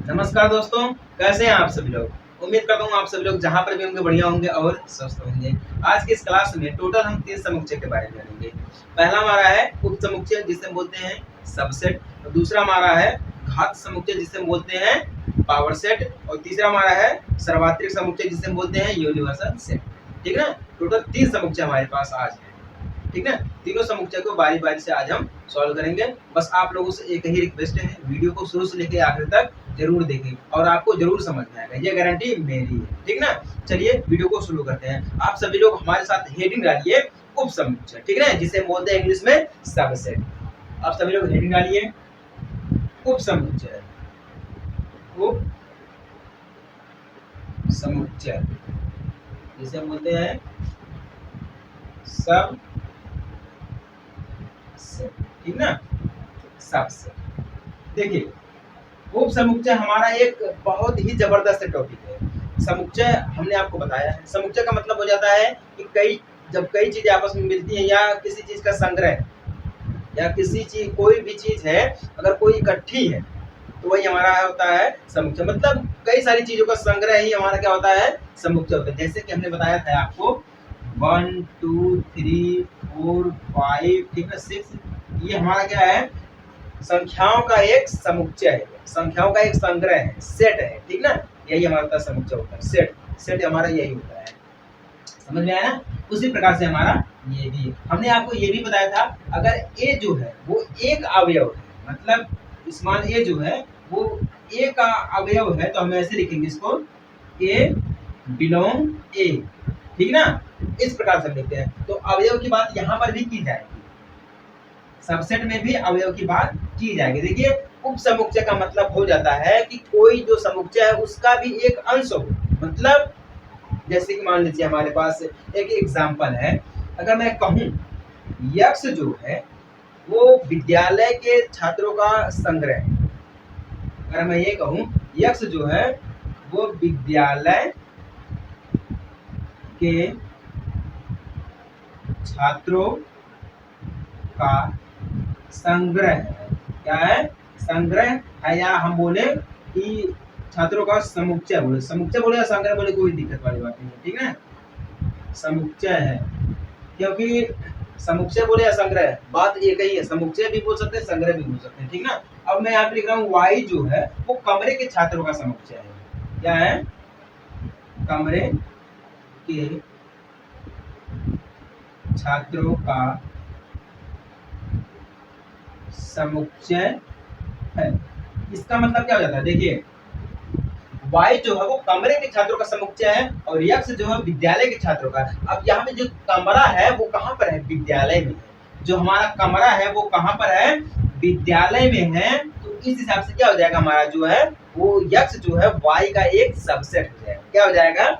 नमस्कार दोस्तों, कैसे हैं आप सभी लोग। उम्मीद करता हूँ आप सभी लोग जहाँ पर भी होंगे बढ़िया होंगे और स्वस्थ होंगे। आज की इस क्लास में टोटल हम 3 समुच्चय के बारे में जानेंगे। पहला हमारा है उप समुच्चय जिसे बोलते हैं सबसेट, और दूसरा हमारा है घात समुच्चय जिसे बोलते हैं पावर सेट, और तीसरा हमारा है सर्वात्रिक समुच्चय जिसे बोलते हैं यूनिवर्सल सेट। ठीक है ना। टोटल 3 समुच्चय हमारे पास आज है। ठीक है, तीनों समुच्चय को बारी बारी से आज हम सॉल्व करेंगे। बस आप लोगों से एक ही रिक्वेस्ट है, वीडियो को शुरू से लेकर आखिर तक जरूर देखें और आपको जरूर समझ में आएगा, ये गारंटी मेरी है। ठीक ना। चलिए वीडियो को शुरू करते हैं। आप सभी लोग हमारे साथ हेडिंग डालिए उप समुच्चय, ठीक है, जिसे बोलते हैं इंग्लिश में सबसेट। आप सभी लोग हेडिंग डालिए उप समुच्चय, उप समुच्चय जिसे बोलते हैं सब, ठीक ना, सबसेट। देखिए, उप समुच्चय हमारा एक बहुत ही जबरदस्त टॉपिक है। समुच्चय हमने आपको बताया है, समुच्चय का मतलब हो जाता है कि जब कई चीजें आपस में मिलती हैं या किसी चीज का संग्रह, या किसी चीज कोई भी चीज है अगर कोई इकट्ठी है तो वही हमारा होता है समुच्चय। मतलब कई सारी चीजों का संग्रह ही हमारा क्या होता है, समुच्चय होता है। जैसे कि हमने बताया था आपको 1 2 3 4 5, ठीक है, 6, ये हमारा क्या है, संख्याओं का एक समुच्चय है, संख्याओं का एक संग्रह है, सेट है। ठीक ना, यही हमारा समुच्चय होता है, सेट। सेट हमारा यही होता है, समझ में आया ना। उसी प्रकार से हमारा ये भी, हमने आपको ये भी बताया था, अगर ए जो है वो एक अवयव है, मतलब स्मॉल ए जो है वो ए का अवयव है, तो हम ऐसे लिखेंगे इसको, ए बिलोंग ए। ठीक ना, इस प्रकार से लिखते हैं। तो अवयव की बात यहाँ पर भी की जाएगी, सबसेट में भी अवयव की बात की जाएगी। देखिए, उप समुच्चय का मतलब हो जाता है कि कोई जो समुच्चय है उसका भी एक अंश हो। मतलब जैसे कि मान लीजिए हमारे पास एक एग्जाम्पल है, अगर मैं कहूँ यक्ष जो है वो विद्यालय के छात्रों का संग्रह है। अगर मैं ये कहूँ यक्ष जो है वो विद्यालय के छात्रों का संग्रह है, क्या है, संग्रह है, या हम बोले कि छात्रों का समुच्चय बोले, समुच्चय बोले या संग्रह बोले, कोई दिक्कत वाली बात नहीं है। ठीक है, समुच्चय है, क्योंकि समुच्चय बोले या संग्रह बात एक ही है, समुच्चय भी बोल सकते हैं, संग्रह भी बोल सकते हैं। ठीक ना। अब मैं यहाँ पे लिख रहा हूँ वाई जो है वो कमरे के छात्रों का समुच्चय है। क्या है, कमरे के छात्रों का समुच्चय है। इसका मतलब क्या हो जाता है, देखिए वाई जो है वो कमरे के छात्रों का समुच्चय है और यक्ष जो है विद्यालय के छात्रों का। अब यहाँ पे जो कमरा है वो कहाँ पर है, विद्यालय में है। जो हमारा कमरा है वो कहाँ पर है, विद्यालय में है। तो इस हिसाब से क्या हो जाएगा, हमारा जो है वो यक्ष जो है वाई का एक सबसेट हो जाएगा। क्या हो जाएगा,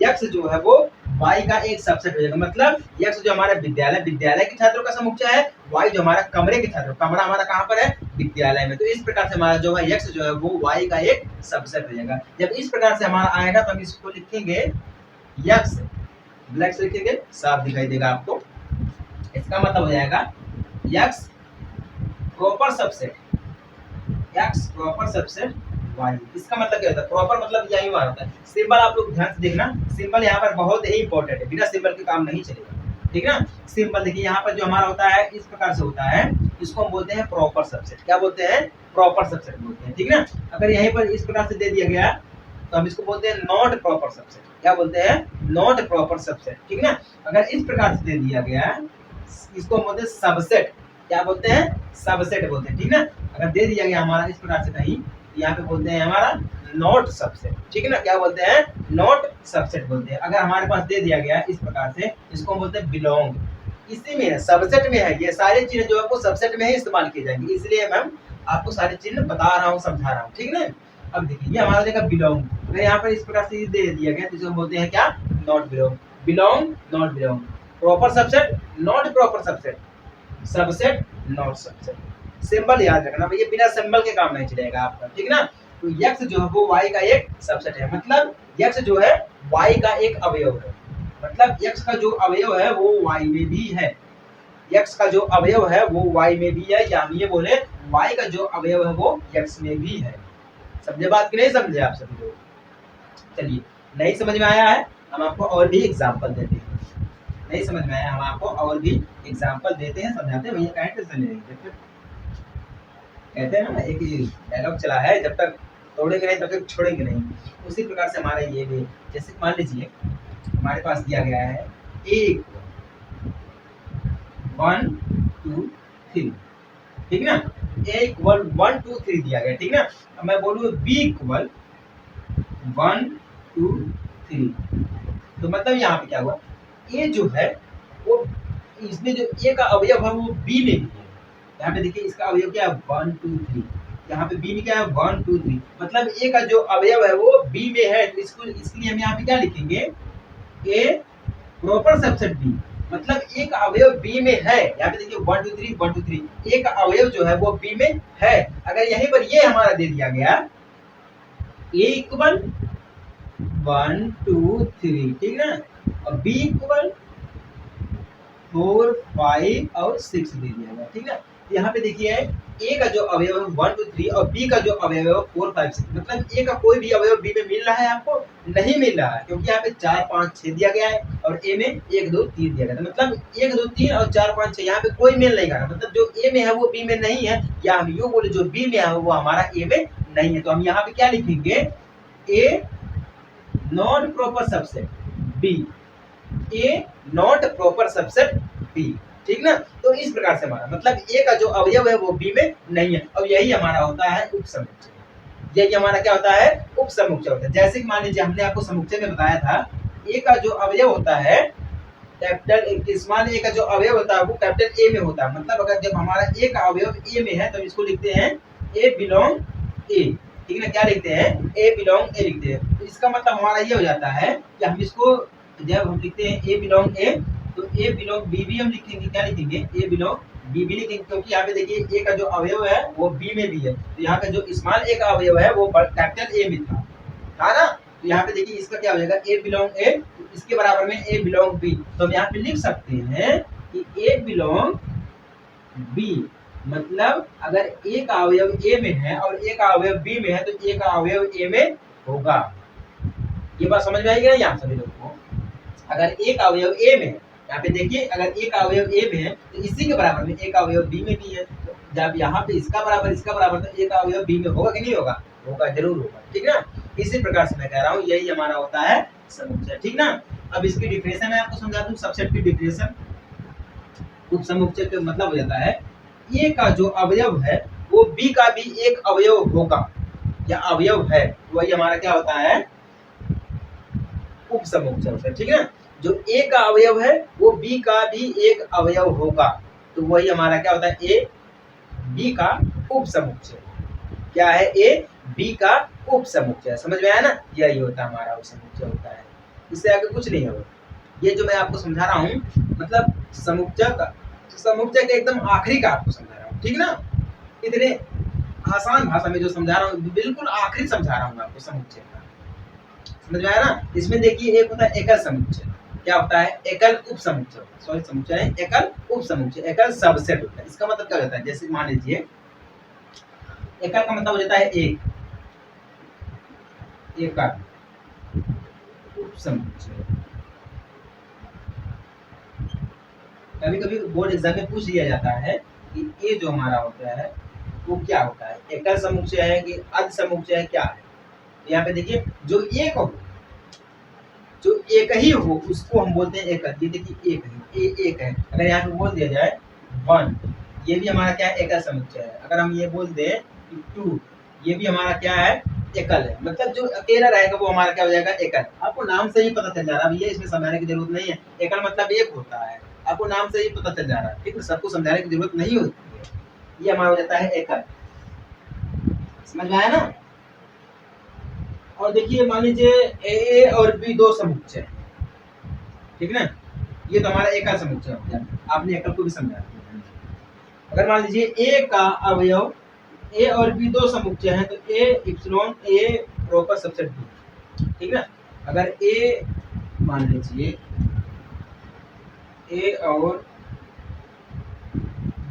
यक्ष जो है वो वाई का एक सबसेट हो जाएगा। मतलब यक्ष जो हमारा विद्यालय के छात्रों का समुच्चय है, वाई जो हमारा कमरे के छात्रों, कमरा हमारा कहाँ पर है, विद्यालय में। तो इस प्रकार से हमारा जो है यक्ष जो है वो वाई का एक सबसेट हो जाएगा। जब इस प्रकार से हमारा आएगा तो हम इसको लिखेंगे यक्ष, ब्लैक से लिखेंगे, साफ दिखाई देगा आपको। इसका मतलब हो जाएगा यक्ष प्रॉपर सबसेट, यक्ष प्रॉपर सबसेट वाई। इसका मतलब क्या होता है, प्रॉपर मतलब यही हुआ होता है। सिंबल आप लोग ध्यान से देखना, सिंबल यहाँ पर बहुत ही इंपॉर्टेंट है, बिना सिंबल के काम नहीं चलेगा। ठीक ना। सिंबल देखिए यहाँ पर जो हमारा होता है इस प्रकार से होता है, इसको हम बोलते हैं प्रॉपर सबसेट। क्या बोलते हैं, प्रॉपर सबसेट बोलते हैं। ठीक ना। अगर यहीं पर इस प्रकार से दे दिया गया तो हम इसको बोलते हैं नॉट प्रॉपर सबसेट। क्या बोलते हैं, नॉट प्रॉपर सबसेट। ठीक ना। अगर इस प्रकार से दे दिया गया इसको बोलते हैं सबसेट। क्या बोलते हैं, सबसेट बोलते हैं। ठीक ना। अगर दे दिया गया हमारा इस प्रकार से कहीं, यहाँ पे बोलते हैं हमारा नॉट सबसेट। ठीक है ना, क्या बोलते हैं, नॉट सबसेट बोलते हैं। अगर हमारे पास दे दिया गया इस प्रकार से, इसको बोलते हैं बिलोंग, इसी में है, सबसेट में है। ये सारे चिन्ह जो है वो सबसेट में ही इस्तेमाल किए जाएंगे, इसलिए मैं आपको सारे चिन्ह बता रहा हूँ, समझा रहा हूँ। ठीक है ना। अब देखिए ये हमारा देगा बिलोंग, अगर यहाँ पर इस प्रकार से दे दिया गया तो इसको बोलते हैं क्या, not belong. Belong not belong, proper subset not proper subset, subset not subset. Symbol याद रखना भैया, बिना सिंबल के काम नहीं चलेगा आपका। ठीक ना। तो यक्ष जो है वो वाई का एक सबसेट है, मतलब यक्ष जो है वाई का एक अवयव है। मतलब यक्ष का जो अवयव है वो वाई में भी है, यक्ष का जो अवयव है वो वाई में भी है, या हम ये बोले वाई का जो अवयव है वो यक्ष में भी है। समझे बात कि नहीं समझे आप सभी लोग? चलिए, नहीं समझ में आया है, हम आपको और भी एग्जाम्पल देते हैं। नहीं समझ में आया, हम आपको और भी एग्जाम्पल देते हैं, समझाते हैं। भैया कहीं टेंशन नहीं, जब तक कहते हैं ना एक डायलॉग चला है, जब तक तोड़ेंगे नहीं तब तक छोड़ेंगे नहीं। उसी प्रकार से हमारा ये भी, जैसे मान लीजिए हमारे पास दिया गया है ए 1 2 3, ठीक ना? ए इक्वल 1 2 3 दिया गया, ठीक ना? अब मैं बोलूँ बी इक्वल 1 2 3, तो मतलब यहाँ पे क्या हुआ, ए जो है वो, इसमें जो ए का अवयव है वो बी में भी है। यहाँ पे देखिए इसका अवयव क्या है 1 2 3, यहाँ पे बी में क्या है 1 2 3, मतलब ए का जो अवयव है वो बी में है, तो इसको इसलिए हम यहाँ पे क्या लिखेंगे, ए प्रॉपर सबसेट बी, मतलब ए का अवयव बी में है। यहाँ पे देखिए 1 2 3 1 2 3, ए का अवयव जो है वो बी में है। अगर यहीं पर ये हमारा दे दिया गया ए इक्वल 1 2 3, ठीक ना, और बी इक्वल 4 5 और 6 दे दिया गया, ठीक ना? यहाँ पे देखिए ए का जो अवयव है 1 2 3 और बी का जो अवयव है 4 5 6, मतलब ए का कोई भी अवयव बी में मिल रहा है आपको? नहीं मिल रहा है, क्योंकि यहाँ पे 4 5 6 दिया गया है और ए में 1 2 3 दिया गया है, मतलब 1 2 3 और 4 5 6 यहाँ पे कोई मेल नहीं कर रहा, मतलब जो ए में है वो बी में नहीं है, या हम यूँ बोले जो बी में है वो हमारा ए में नहीं है। तो हम यहाँ पे क्या लिखेंगे, A not proper subset B, A not proper subset B, ठीक ना? तो इस प्रकार से हमारा मतलब ए का जो अवयव है वो बी में नहीं है, और यही हमारा होता है उपसमुच्चय। यही हमारा क्या होता है, उपसमुच्चय होता है। जैसे कि मान लीजिए हमने आपको समुच्चय में बताया था, ए का जो अवयव होता है कैपिटल स्मॉल ए का जो अवयव होता है वो कैपिटल ए में होता है, मतलब अगर जब हमारा ए का अवयव ए में है तो इसको लिखते हैं ए बिलोंग ए, ठीक है ना? क्या लिखते हैं, ए बिलोंग ए लिखते हैं। तो इसका मतलब हमारा ये हो जाता है कि हम इसको जब हम लिखते हैं ए बिलोंग ए, तो ए बिलोंग बी भी हम लिखेंगे, क्या लिखेंगे, ए बिलोंग बी भी लिखेंगे, क्योंकि यहाँ पे देखिए ए का जो अवयव है वो बी में भी है, तो यहाँ का जो स्मॉल ए का अवयव है वो कैपिटल ए में था ना? तो यहाँ पे देखिए इसका क्या हो जाएगा, ए बिलोंग ए, तो इसके बराबर में ए बिलोंग बी, तो हम यहाँ पे लिख सकते हैं कि ए बिलोंग बी, मतलब अगर ए का अवयव ए में है और ए का अवयव बी में है तो ए का अवयव ए में होगा। ये बात समझ में आएगी ना यहाँ सभी लोग को? अगर ए का अवयव ए में है, यहाँ पे देखिए अगर ए का अवयव ए में है तो इसी के बराबर में ए का अवयव बी में भी है, तो जब यहाँ पे इसका बराबर तो ए का अवयव बी में होगा कि नहीं होगा? होगा, जरूर होगा, ठीक ना? इसी प्रकार से मैं कह रहा हूँ यही हमारा होता है समुच्चय, ठीक ना? अब इसकी डिफिनेशन मैं आपको समझा दूं, सबसेट की डिफिनेशन। उपसमुच्चय का मतलब हो जाता है ए का जो अवयव है वो बी का भी एक अवयव होगा या अवयव है, वही हमारा क्या होता है, उपसमुच्चय होता है, ठीक है? जो ए का अवयव है वो बी का भी एक अवयव होगा, तो वही हमारा क्या होता है, ए बी का उपसमुच्चय। क्या है, ए बी का उपसमुच्चय। समझ में आया ना? यही होता है हमारा उपसमुच्चय होता है, इससे आगे कुछ नहीं होगा। ये जो मैं आपको समझा रहा हूँ मतलब समुच्चय के एकदम आखिरी का आपको समझा रहा हूँ, ठीक ना? इतने आसान भाषा में जो समझा रहा हूँ, बिल्कुल आखिरी समझा रहा हूँ आपको समुच्चय का। समझ में आया ना? इसमें देखिए एक होता है एकल समुच्चय, क्या होता है, एकल उपसमुच्चय, सॉरी समुच्चय है एकल उपसमुच्चय, एकल सबसेट होता है। इसका मतलब क्या होता है, जैसे मान लीजिए एकल का मतलब हो जाता है एक, एकल उपसमुच्चय। कभी कभी बोर्ड एग्जाम में पूछ लिया जाता है कि ये जो हमारा होता है वो क्या होता है, एकल समुच्चय है कि अर्ध समुच्चय है, क्या है? यहाँ पे देखिए जो एक हो, जो एक ही हो उसको हम बोलते हैं एकल। ये देखिए एक है, अगर यहाँ पे बोल दिया जाए 1, ये भी हमारा क्या है, एकल समुच्चय है। अगर हम ये बोल दें कि 2, ये भी हमारा क्या है, एकल है। मतलब जो अकेला रहेगा वो हमारा क्या हो जाएगा, एकल। आपको नाम से ही पता चल जा रहा है भैया, इसमें समझाने की जरूरत नहीं है, एकल मतलब एक होता है, आपको नाम से ही पता चल जा रहा है, ठीक है? सबको समझाने की जरूरत नहीं होती है, ये हमारा हो जाता है एकल। समझ में आया ना? और देखिए मान लीजिए ए और बी दो समुच्चय, ठीक ना? ये तो हमारा एकल समुच्चय हो गया, आपने एकल को भी समझा दिया। अगर मान लीजिए ए का अवयव ए और बी दो समुच्चय हैं तो A epsilon A proper subset B, ठीक ना? अगर ए मान लीजिए ए और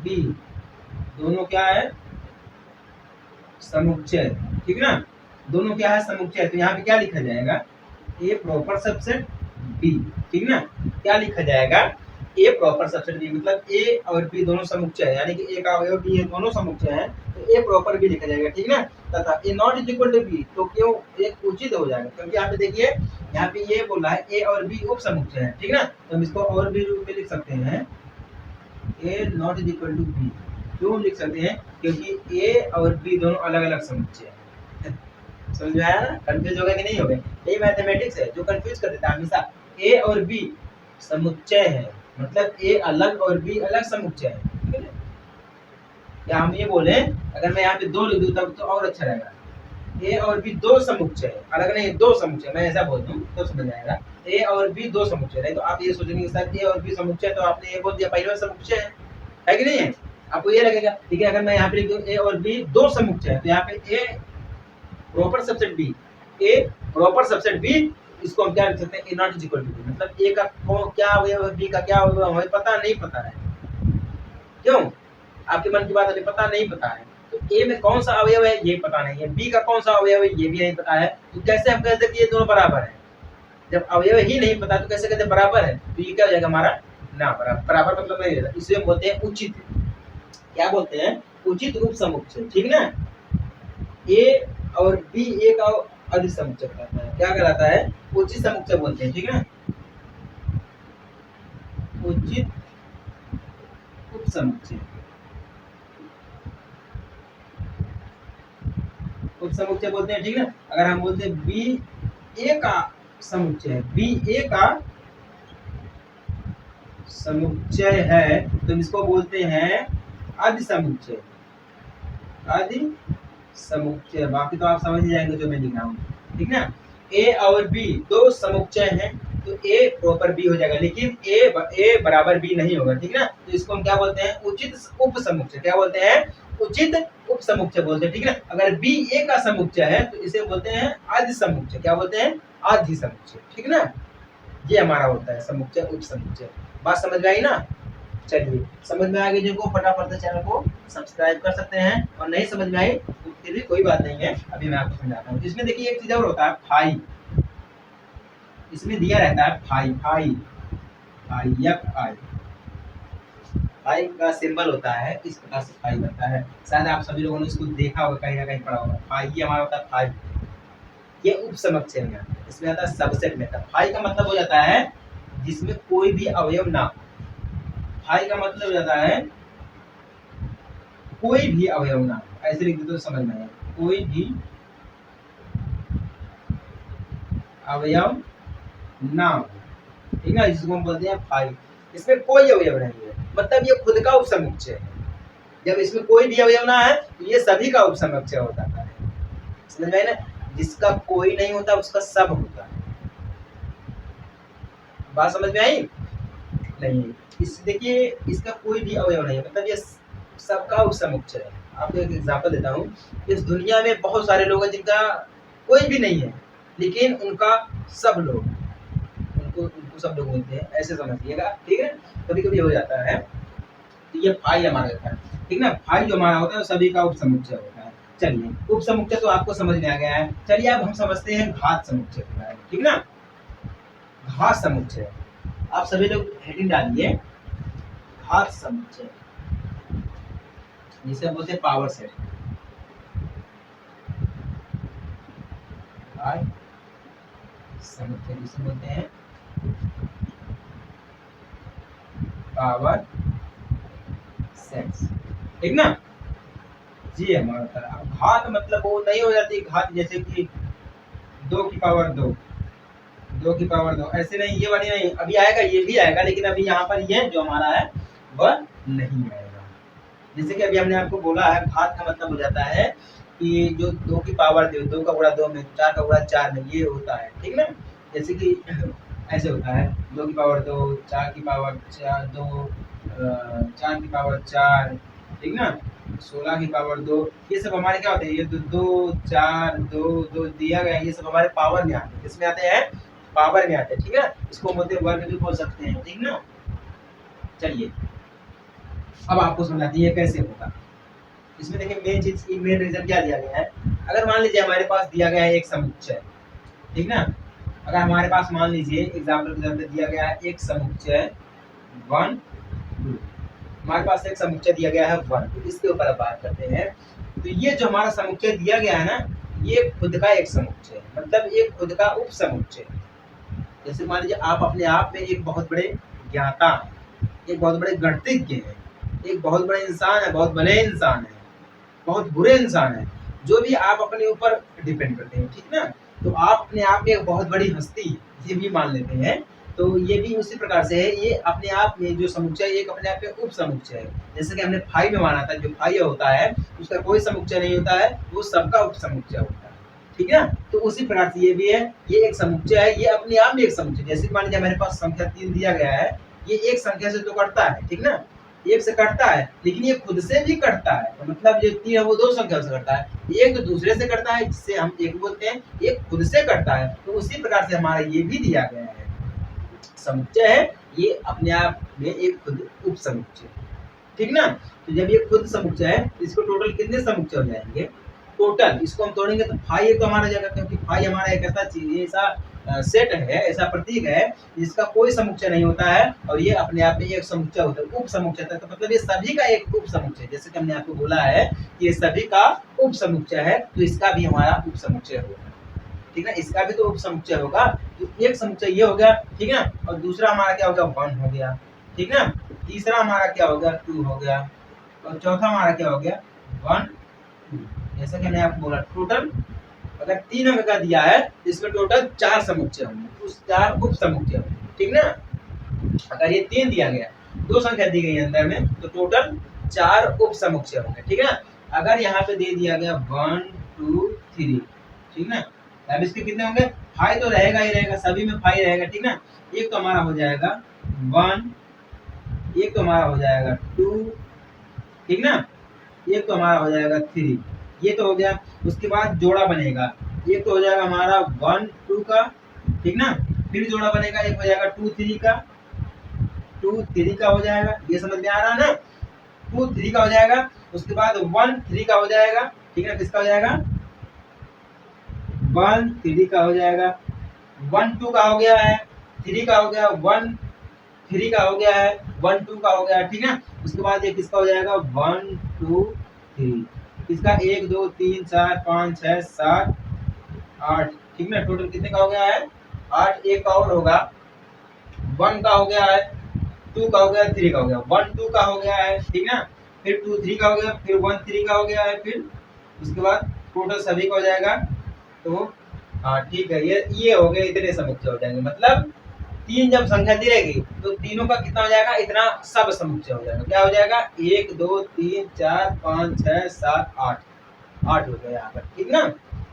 बी दोनों क्या है, समुच्चय, ठीक ना? दोनों क्या है, समुच्चय। तो यहाँ पे क्या लिखा जाएगा, ए प्रॉपर सबसेट बी, ठीक ना। क्या लिखा जाएगा, ए प्रॉपर सबसेट बी, मतलब ए और बी दोनों समुच्चय है, यानी कि ए का अवयव बी है, दोनों समुच्चय है, तो ए प्रॉपर बी लिखा जाएगा, ठीक ना। तथा A not is equal to B, तो क्यों एक उचित हो जाएगा, क्योंकि यहाँ पे देखिए, यहाँ पे ये बोला है ए और बी उप समुच्चय है, ठीक ना। तो हम इसको और भी रूप में लिख सकते हैं, A not is equal to B. क्यों लिख सकते हैं, क्योंकि ए और बी दोनों अलग अलग समुच्चय है। समझ में आया ना, कंफ्यूज हो गए कि नहीं हो गए, यही मैथमेटिक्स है जो कंफ्यूज कर देता है हमेशा। ए और बी समुच्चय है, मतलब ए अलग और बी अलग समुच्चय है, ठीक है। या हम ये बोले, अगर मैं यहाँ पे दो लिख दूं तब तो और अच्छा रहेगा, ए और बी दो समुच्चय है, अलग नहीं, दो समुच्चय, मैं ऐसा बोल दूं तो समझ आएगा, ए और बी दो समुच्चय। नहीं तो आप ये सोचेंगे सर ए और बी समुच्चय, तो आपने ये बोल दिया पहले समुच्चय है कि नहीं है, आपको ये लगेगा, ठीक है। अगर मैं यहाँ पे लिख दूं ए और बी दो समुच्चय है, तो यहाँ पे A proper subset B, A proper subset B, इसको हम क्या लिख सकते हैं, A not is equal to B, मतलब ए का क्या अवयव है, बी का क्या अवयव है, हमें पता नहीं, पता है। क्यों, आपके मन की बात हमें पता नहीं, पता है, तो ए में कौन सा अवयव है ये पता नहीं है, बी का कौन सा अवयव है ये भी नहीं पता है, तो कैसे हम कह सकते हैं ये दोनों बराबर है। जब अवयव ही नहीं पता तो कैसे कहते हैं बराबर है, तो ये क्या हो जाएगा हमारा ना बराबर, बराबर मतलब नहीं रहता, इसे हम बोलते हैं उचित, क्या बोलते हैं, उचित रूप समुच्चय, ठीक ना। ए और बी ए का अधिक समुच्चय कहलाता है, क्या कहलाता है, उचित समुच्चय बोलते हैं, ठीक है। उचित उप समुच्चय, उप समुच्चय बोलते हैं, ठीक है। अगर हम बोलते हैं बी ए का समुच्चय, बी ए का समुच्चय है, तो इसको बोलते हैं अधि समुच्चय, अधि समुच्चय। बाकी तो आप समझ ही जाएंगे जो मैं लिख रहा हूँ, ठीक ना। ए और बी दो समुच्चय हैं, तो ए प्रॉपर बी हो जाएगा, लेकिन ए बराबर बी नहीं होगा, ठीक ना। तो इसको हम क्या बोलते हैं, उचित उप समुच्चय, क्या बोलते हैं, उचित उप समुच्चय बोलते हैं, ठीक ना। अगर बी ए का समुच्चय है तो इसे बोलते हैं आधि समुच्चय, क्या बोलते हैं, आधि समुच्चय, ठीक ना। ये हमारा होता है समुच्चय उप समुच्चय। बात समझ में आई ना। चलिए, समझ में आ गई जिनको, फटाफट से चैनल को सब्सक्राइब कर सकते हैं, और नहीं समझ में आई तो फिर भी कोई बात नहीं है, अभी मैं आपको समझाता हूँ। इसमें देखिए एक चीज और होता है, फाई, इसमें दिया रहता है phi, phi phi F I, phi का सिंबल होता है, इस प्रकार से फाई बनता है, शायद आप सभी लोगों ने इसको देखा होगा, कहीं ना कहीं पढ़ा होगा। फाई ये हमारा होता है फाई, ये उप समुच्चय में आता है, इसमें आता है सबसेट में। फाई का मतलब हो जाता है जिसमें कोई भी अवयव ना हो, फाई का मतलब हो जाता है कोई भी अवयव ना हो, ऐसे लिख दे तो समझ में आएगा, कोई भी अवयव ना हो, ठीक है, जिसको हम बोलते हैं फाई। इसमें कोई अवयव नहीं है, मतलब ये खुद का उपसमुच्चय है। जब इसमें कोई भी अवयव ना है तो ये सभी का उपसमुच्चय होता है, समझ में आया ना। जिसका कोई नहीं होता उसका सब होता है, बात समझ में आई नहीं। इस देखिए, इसका कोई भी अवयव नहीं है, मतलब ये सबका उपसमुच्चय है। आपको एक एग्जांपल देता हूँ, इस दुनिया में बहुत सारे लोग हैं जिनका कोई भी नहीं है, लेकिन उनका सब लोग, उनको सब लोग बोलते हैं, ऐसे समझिएगा, ठीक है। कभी कभी हो जाता है, तो ये फाई हमारा होता है, ठीक ना। फाई जो हमारा होता है सभी का उपसमुच्चय होता है। चलिए, उपसमुच्चय तो आपको समझ में आ गया है। चलिए अब हम समझते हैं घात समुच्चय के बारे में, ठीक ना। घात समुच्चय, आप सभी लोग हेडिंग डालिए, घात समुच्चय, जिसे बोलते हैं पावर सेट, समुच्चय जिसे बोलते हैं पावर सेट्स, ठीक ना। जी हमारा घात मतलब वो नहीं हो जाती घात, जैसे कि 2 की पावर 2, 2 की पावर 2, ऐसे नहीं, ये वाली नहीं। अभी आएगा, ये भी आएगा, लेकिन अभी यहाँ पर ये जो हमारा है वह नहीं आएगा। जैसे कि अभी हमने आपको बोला है, घात का मतलब हो जाता है कि जो 2 की पावर 2 का गुणा 2 में, 4 का गुणा 4 में, ये होता है, ठीक ना। जैसे कि ऐसे होता है, 2 की पावर 2, 4 की पावर 4, 2, 4 की पावर 4, ठीक ना, 16 की पावर 2, ये सब हमारे क्या होते हैं, ये 2 4 2 2 दिया गया है, ये सब हमारे पावर में आते हैं, किसमें आते हैं, पावर में आते हैं, ठीक है। इसको बोलते हैं वर्ग भी बोल सकते हैं, ठीक ना। चलिए अब आपको समझाते हैं ये कैसे होगा। इसमें देखिए मेन चीज, मेन रीजन क्या दिया गया है। अगर मान लीजिए हमारे पास दिया गया है एक समुच्चय, ठीक ना, अगर हमारे पास मान लीजिए एग्जाम्पल के तौर पे दिया गया है एक समुच्चय 1 2, हमारे पास एक समुच्चय दिया गया है 1, तो इसके ऊपर अब बात करते हैं। तो ये जो हमारा समुच्चय दिया गया है ना, ये खुद का एक समुच्चय है, मतलब एक खुद का उप समुच्चय। जैसे मान लीजिए आप अपने आप में एक बहुत बड़े ज्ञाता हैं, एक बहुत बड़े गणितज्ञ हैं, एक बहुत बड़े इंसान है, बहुत भले इंसान है, बहुत बुरे इंसान है, जो भी आप अपने ऊपर डिपेंड करते हैं, ठीक ना। तो आप अपने आप में एक बहुत बड़ी हस्ती, ये भी मान लेते हैं। तो ये भी उसी प्रकार से है, ये अपने आप में जो समुच्चय एक अपने आप में उप समुच्चय है। जैसे कि हमने फाई में माना था, जो फाई होता है उसका कोई समुच्चय नहीं होता है, वो सबका उप समुच्चय होता है, ठीक है। तो उसी प्रकार से ये भी है, ये एक समुच्चय है, ये अपने आप में एक समुच्चय। जैसे मान लीजिए हमारे पास संख्या 3 दिया गया है, ये एक संख्या से तो कटता है, ठीक ना, एक से कटता है, लेकिन ये खुद से भी कटता है। तो मतलब जो 3 है वो 2 संख्या से कटता है, एक तो दूसरे से कटता है जिससे हम एक बोलते हैं, एक खुद से कटता है। तो उसी प्रकार से हमारा ये भी दिया गया है, समुच्चय है, ये अपने आप में एक खुद उप समुच्चय, ठीक ना। तो जब ये खुद समुच्चय है, इसको टोटल कितने समुच्चय हो जाएंगे, टोटल इसको हम तोड़ेंगे तो फाई तो हमारा जाएगा, क्योंकि फाई हमारा एक ऐसा चीज, ऐसा सेट है, ऐसा प्रतीक है जिसका कोई समुच्चय नहीं होता है, और ये अपने आप में एक समुच्चय होता है, उप समुच्चय। तो मतलब ये सभी का एक उप समुच्चय, जैसे कि हमने आपको बोला है कि ये सभी का उप समुच्चय है, तो इसका भी हमारा उप समुच्चय होगा, ठीक है, इसका भी तो उप समुच्चय होगा। तो एक समुच्चय ये हो गया, ठीक है, और दूसरा हमारा क्या हो गया, 1 हो गया, ठीक ना, तीसरा हमारा क्या हो गया, 2 हो गया, और चौथा हमारा क्या हो गया, 1 2। जैसा कि मैंने आपको बोला, टोटल अगर 3 अंक का दिया है तो इसमें टोटल 4 समुच्चय होंगे, उस 4 उप समुच्चय होंगे, ठीक ना। अगर ये 3 दिया गया, 2 संख्या दी गई अंदर में, तो टोटल 4 उप समुच्चय होंगे, ठीक है ना। अगर यहाँ पे दे दिया गया 1 2 3, ठीक ना, अब इसके कितने होंगे, फाई तो रहेगा ही रहेगा, सभी में फाई रहेगा, ठीक ना। एक तो हमारा हो जाएगा 1, एक तो हमारा हो जाएगा 2, ठीक ना, एक तो हमारा हो जाएगा 3, ये तो हो गया। उसके बाद जोड़ा बनेगा, एक तो हो जाएगा हमारा 1 2 का, ठीक ना, फिर जोड़ा बनेगा, एक हो जाएगा 2 3 का, 2 3 का हो जाएगा, ये समझ में आ रहा है ना, 2 3 का हो जाएगा। उसके बाद 1 3 का हो जाएगा, ठीक है, किसका हो जाएगा, 1 3 का हो जाएगा, 1 2 का हो गया है, 3 का हो गया, 1 3 का हो गया है, 1 2 का हो गया, ठीक है। उसके बाद ये किसका हो जाएगा, 1 2 3, इसका 1 2 3 4 5 6 7 8, ठीक ना, टोटल कितने का हो गया है, 8। एक का और होगा, 1 का हो गया है, 2 का हो गया, 3 का हो गया, 1 2 का हो गया है, ठीक ना, फिर 2 3 का हो गया, फिर 1 3 का हो गया है, फिर उसके बाद टोटल सभी का हो जाएगा। तो हाँ ठीक है, ये हो गए, इतने समुच्चय हो जाएंगे। मतलब 3 जब संख्या दी रहेगी तो तीनों का कितना हो जाएगा, इतना सब समुच्चय हो जाएगा। क्या हो जाएगा, 1 2 3 4 5 6 7 8, 8 हो गया यहाँ पर, ठीक ना।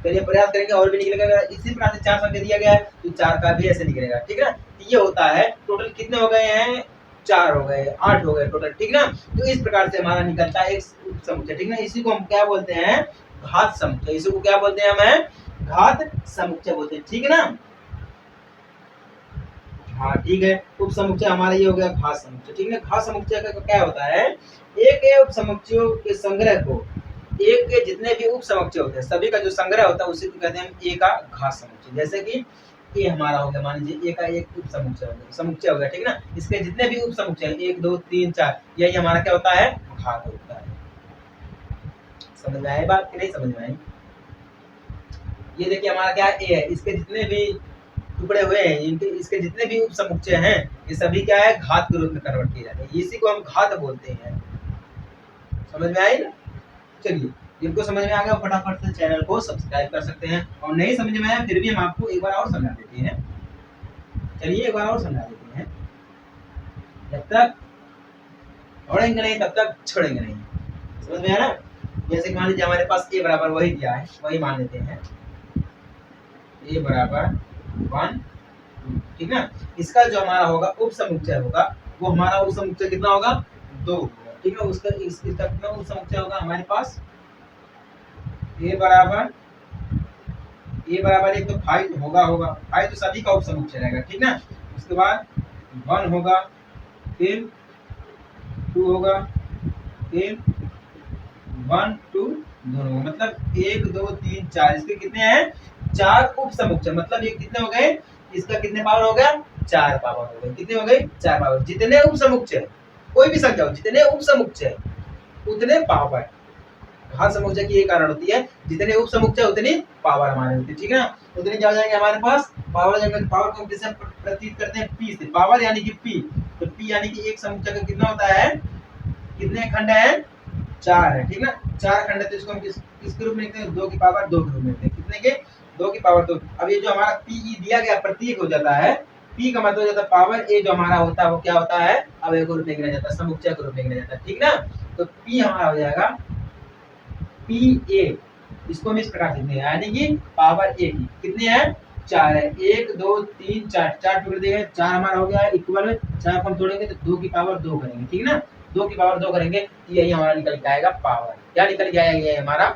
चलिए प्रयास करेंगे और भी निकलेगा। इसी प्रकार से 4 संख्या दिया गया है तो 4 का भी ऐसे निकलेगा, ठीक है ना। ये होता है, टोटल कितने हो गए हैं, 4 हो गए, 8 हो गए टोटल, ठीक ना। तो इस प्रकार से हमारा निकलता है एक समुच्चय, ठीक ना। इसी को हम क्या बोलते हैं, घात समुच्चय। इसी को क्या बोलते हैं, हमें घात समुच्चय बोलते हैं, ठीक है ना। हाँ ठीक है, उप समुच्चय हमारा ये हो गया घात समुच्चय, ठीक है। घात समुच्चय का क्या होता है, एक उप समुच्चयों के संग्रह को, एक के जितने भी उप समुच्चय होते हैं सभी का जो संग्रह होता है उसी को कहते हैं हम ए का घात समुच्चय। जैसे कि ए हमारा हो गया, मान लीजिए ए का एक उप समुच्चय हो गया, समुच्चय हो गया, ठीक ना। इसके जितने भी उप समुच्चय 1 2 3 4, यही हमारा क्या होता है, घात होता है। समझ में आई बात कि नहीं समझ में आई। ये देखिए हमारा क्या है, ए है, इसके जितने भी टुकड़े हुए हैं, इनके इसके जितने भी उप समुच्चय हैं ये सभी क्या है, घात के रूप में कन्वर्ट किए जाते हैं, इसी को हम घात बोलते हैं। समझ में आई ना। चलिए, जिनको समझ में आ गया फटाफट से चैनल को सब्सक्राइब कर सकते हैं, और नहीं समझ में आया फिर भी हम आपको एक बार और समझा देते हैं। चलिए एक बार और समझा देते हैं, जब तक छोड़ेंगे नहीं तब तक छोड़ेंगे नहीं। समझ में आया ना। जैसे कि मान लीजिए हमारे पास ए बराबर वही दिया है, वही मान लेते हैं, ए बराबर 1 2, ठीक ना। इसका जो हमारा होगा उप समुच्चय होगा, वो हमारा उप समुच्चय कितना होगा, 2 होगा, ठीक है। उसका इसका कितना उप समुच्चय होगा हमारे पास, ए बराबर एक तो 5 होगा 5 तो सभी का उप समुच्चय रहेगा, ठीक ना। उसके बाद 1 होगा, फिर 2 होगा, फिर 1 2 दोनों, मतलब 1 2 3 4, इसके कितने हैं 4 उप समुच्चय, मतलब ये कितने हो गए, इसका कितने पावर हो गया 4 पावर हो गए, कितने हो गए 4 पावर। जितने उप समुच्चय कोई भी संख्या हो, जितने उप समुच्चय उतने पावर। घात समुच्चय की ये कारण होती है, जितने उप समुच्चय उतनी पावर हमारे होती है, ठीक है ना। उतने क्या हो जाएंगे हमारे पास पावर हो जाएंगे। पावर को किससे प्रतीत करते हैं पी से, पावर यानी कि पी, तो पी यानी कि एक समुच्चय का कितना होता है, कितने खंड है 4 है, ठीक ना। 4 खंड है, तो इसको हम किसके रूप में लिखते हैं 2 की पावर 2 के रूप में लिखते हैं, कितने के 2 की पावर 2। अब ये जो हमारा पी दिया गया प्रतीक हो जाता है, पी का मतलब हो जाता है पावर, ए जो हमारा होता है वो क्या होता है अवयव के रूप में गिना जाता है, समुच्चय के रूप में गिना जाता है, ठीक ना। तो पी हमारा हो जाएगा पी ए, इसको हम इस प्रकार लिखते हैं, यानी कि पावर ए की कितने हैं 4 है, 1 2 3 4, 4 टुकड़े दिए गए, 4 हमारा हो गया है इक्वल में, 4 को हम तोड़ेंगे तो 2 की पावर 2 करेंगे, ठीक ना। 2 की पावर 2 करेंगे तो यही हमारा निकल के आएगा पावर, क्या निकल के आएगा, ये हमारा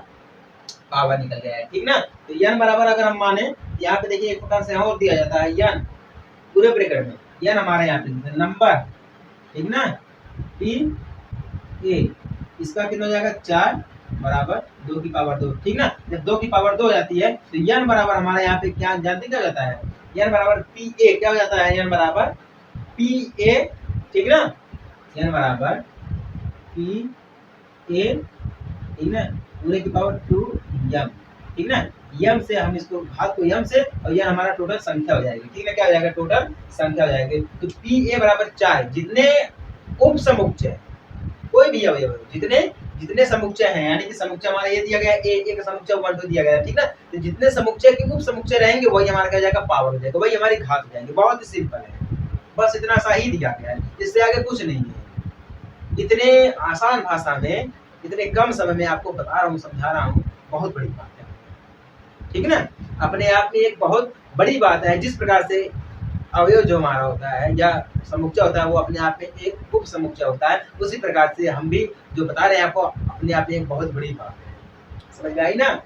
पावर निकल गया है, ठीक ना। तो n बराबर अगर हम माने, यहाँ पे देखिए एक प्रकार से और दिया जाता है n पूरे ब्रैकेट में, n हमारा यहाँ पे नंबर, ठीक ना, पी ए, इसका कितना हो जाएगा 4 बराबर 2 की पावर 2, ठीक ना। जब 2 की पावर 2 हो जाती है तो n बराबर हमारा यहाँ पे क्या जानते क्या हो जाता है, n बराबर पी ए, क्या हो जाता है n बराबर पी ए, ठीक ना, n बराबर पी ए, ठीक ना, पूरे की पावर 2 m, ठीक ना। m से हम इसको घात को m से, और यह हमारा टोटल संख्या हो जाएगी, ठीक है, क्या हो जाएगा टोटल संख्या हो जाएगी। तो पी ए बराबर 4, जितने उप समुच्चय कोई भी अवयव जितने जितने समुच्चय हैं, यानी कि समुच्चय हमारा ये दिया गया है एक समुच्चय 1 2 दिया गया है, ठीक ना। तो जितने समुच्चय के उप समुच्चय रहेंगे वही हमारा क्या जाएगा पावर हो जाएगा, वही हमारी घात हो जाएगी। बहुत ही सिंपल है, बस इतना सा ही दिया गया है, इससे आगे कुछ नहीं है। इतने आसान भाषा में इतने कम समय में आपको बता रहा हूँ, समझा रहा हूँ, बहुत बड़ी बात है, ठीक है ना। अपने आप में एक बहुत बड़ी बात है, जिस प्रकार से अवयव जो हमारा होता है या समुच्चय होता है वो अपने आप में एक उप समुच्चय होता है, उसी प्रकार से हम भी जो बता रहे हैं आपको अपने आप में एक बहुत बड़ी बात है, समझ में आई ना।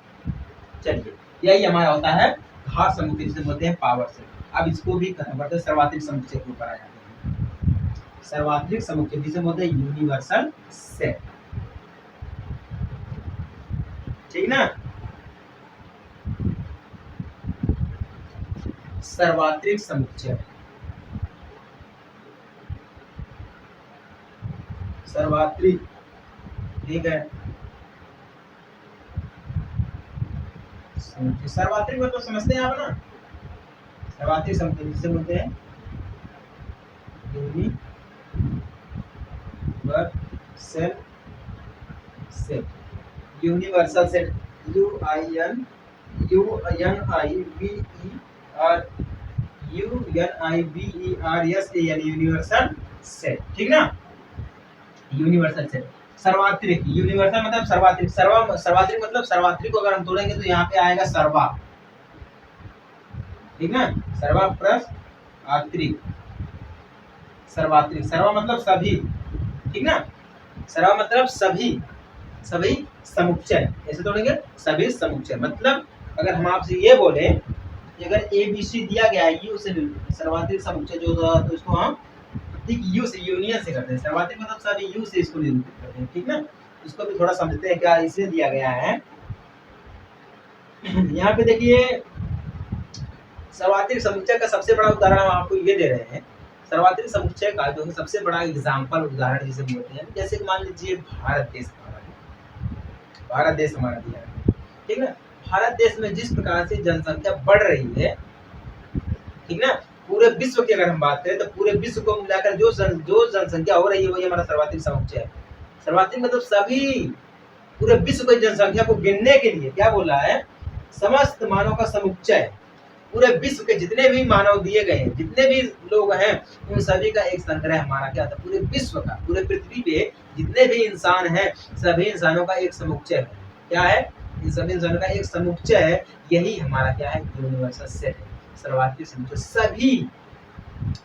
चलिए, यही हमारा होता है घात समुच्चय, जिसे बोलते हैं पावर से। अब इसको भी खत्म करते हैं, सर्वात्रिक समुच्चय के ऊपर आ जाते हैं। सर्वात्रिक समुच्चय जिसे बोलते हैं यूनिवर्सल सेट, ठीक ना। सर्वात्रिक समुच्चय, सर्वात्रिक, ठीक है, सर्वात्रिक मतलब समझते हैं आप ना, सर्वात्रिक समुच्चय जिसे बोलते हैं universal set, universal set, U N I B E R S A L, universal set, ठीक ना। यूनिवर्सल सेट, सर्वात्रिक, यूनिवर्सल मतलब सर्वात्रिक, सर्वात्रिक मतलब सर्वात्रिक को अगर हम तोड़ेंगे तो यहाँ पे आएगा सर्वा, ठीक ना, सर्वा प्लस आत्रिक, सर्वात्रिक, सर्वा मतलब सभी, ठीक ना, सर्वा मतलब सभी, सभी समुच्चय, ऐसे तोड़ेंगे सभी समुच्चय। मतलब अगर हम आपसे ये बोले कि अगर ए बी सी दिया गया है यू से सर्वात्रिक समुच्चय जो होगा, तो इसको हम ठीक यू से, यूनियन से करते हैं, सर्वात्रिक मतलब सभी, यू से इसको निरूपित करते हैं, ठीक ना। इसको भी थोड़ा समझते हैं क्या इसे दिया गया है। यहाँ पे देखिए सर्वात्रिक समुच्चय का सबसे बड़ा उदाहरण हम आपको ये दे रहे हैं। सर्वात्रिक समुच्चय का जो सबसे बड़ा एग्जाम्पल उदाहरण जिसे बोलते हैं, जैसे मान लीजिए भारत देश हमारा दिया है, ठीक ना। भारत देश में जिस प्रकार से जनसंख्या बढ़ रही है, ठीक ना, पूरे विश्व की अगर हम बात करें तो पूरे विश्व को मिलाकर जो जनसंख्या हो रही है वही हमारा सर्वात्रिक समुच्चय है। सर्वात्रिक मतलब सभी, पूरे विश्व की जनसंख्या को गिनने के लिए क्या बोला है, समस्त मानव का समुच्चय, पूरे विश्व के जितने भी मानव दिए गए हैं, जितने भी लोग हैं, उन सभी का एक संग्रह हमारा क्या था, पूरे विश्व का, पूरे पृथ्वी पे जितने भी इंसान हैं सभी इंसानों का एक समुच्चय है, क्या है, इन सभी इंसानों का एक समुच्चय है, यही हमारा क्या है, यूनिवर्सल सेट है, सर्वात्रिक समुच्चय। सभी,